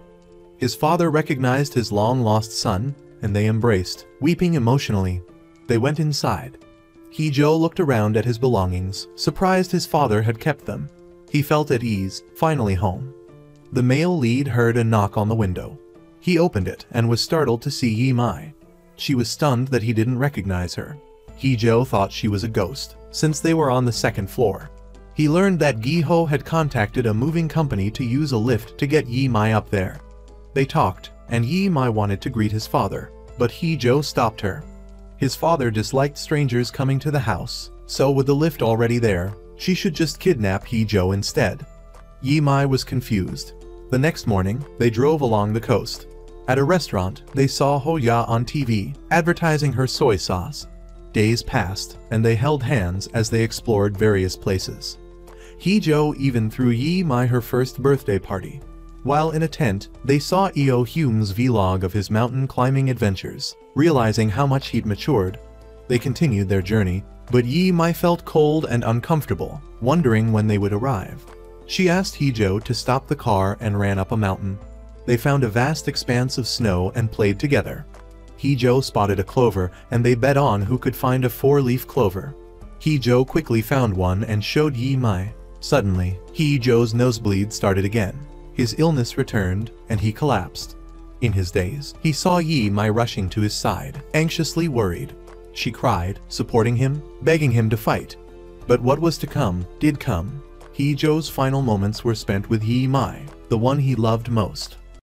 His father recognized his long-lost son, and they embraced, weeping emotionally. They went inside. Hee-jo looked around at his belongings, surprised his father had kept them. He felt at ease, finally home. The male lead heard a knock on the window. He opened it and was startled to see Yi Mai. She was stunned that he didn't recognize her. Hee-jo thought she was a ghost, since they were on the second floor. He learned that Gi-ho had contacted a moving company to use a lift to get Yi Mai up there. They talked, and Yi Mai wanted to greet his father, but Hee-jo stopped her. His father disliked strangers coming to the house, so with the lift already there, she should just kidnap Hee-jo instead. Yi Mai was confused. The next morning, they drove along the coast. At a restaurant, they saw Ho-ya on TV, advertising her soy sauce. Days passed, and they held hands as they explored various places. Hee-jo even threw Yi Mai her first birthday party. While in a tent, they saw Eo Hume's vlog of his mountain climbing adventures. Realizing how much he'd matured, they continued their journey, but Yi Mai felt cold and uncomfortable, wondering when they would arrive. She asked Hee-jo to stop the car and ran up a mountain. They found a vast expanse of snow and played together. Hee-jo spotted a clover, and they bet on who could find a 4-leaf clover. Hee-jo quickly found one and showed Yi Mai. Suddenly, Hee-jo's nosebleed started again. His illness returned, and he collapsed. In his daze, he saw Yi Mai rushing to his side, anxiously worried. She cried, supporting him, begging him to fight. But what was to come, did come. Hee-jo's final moments were spent with Yi Mai, the one he loved most.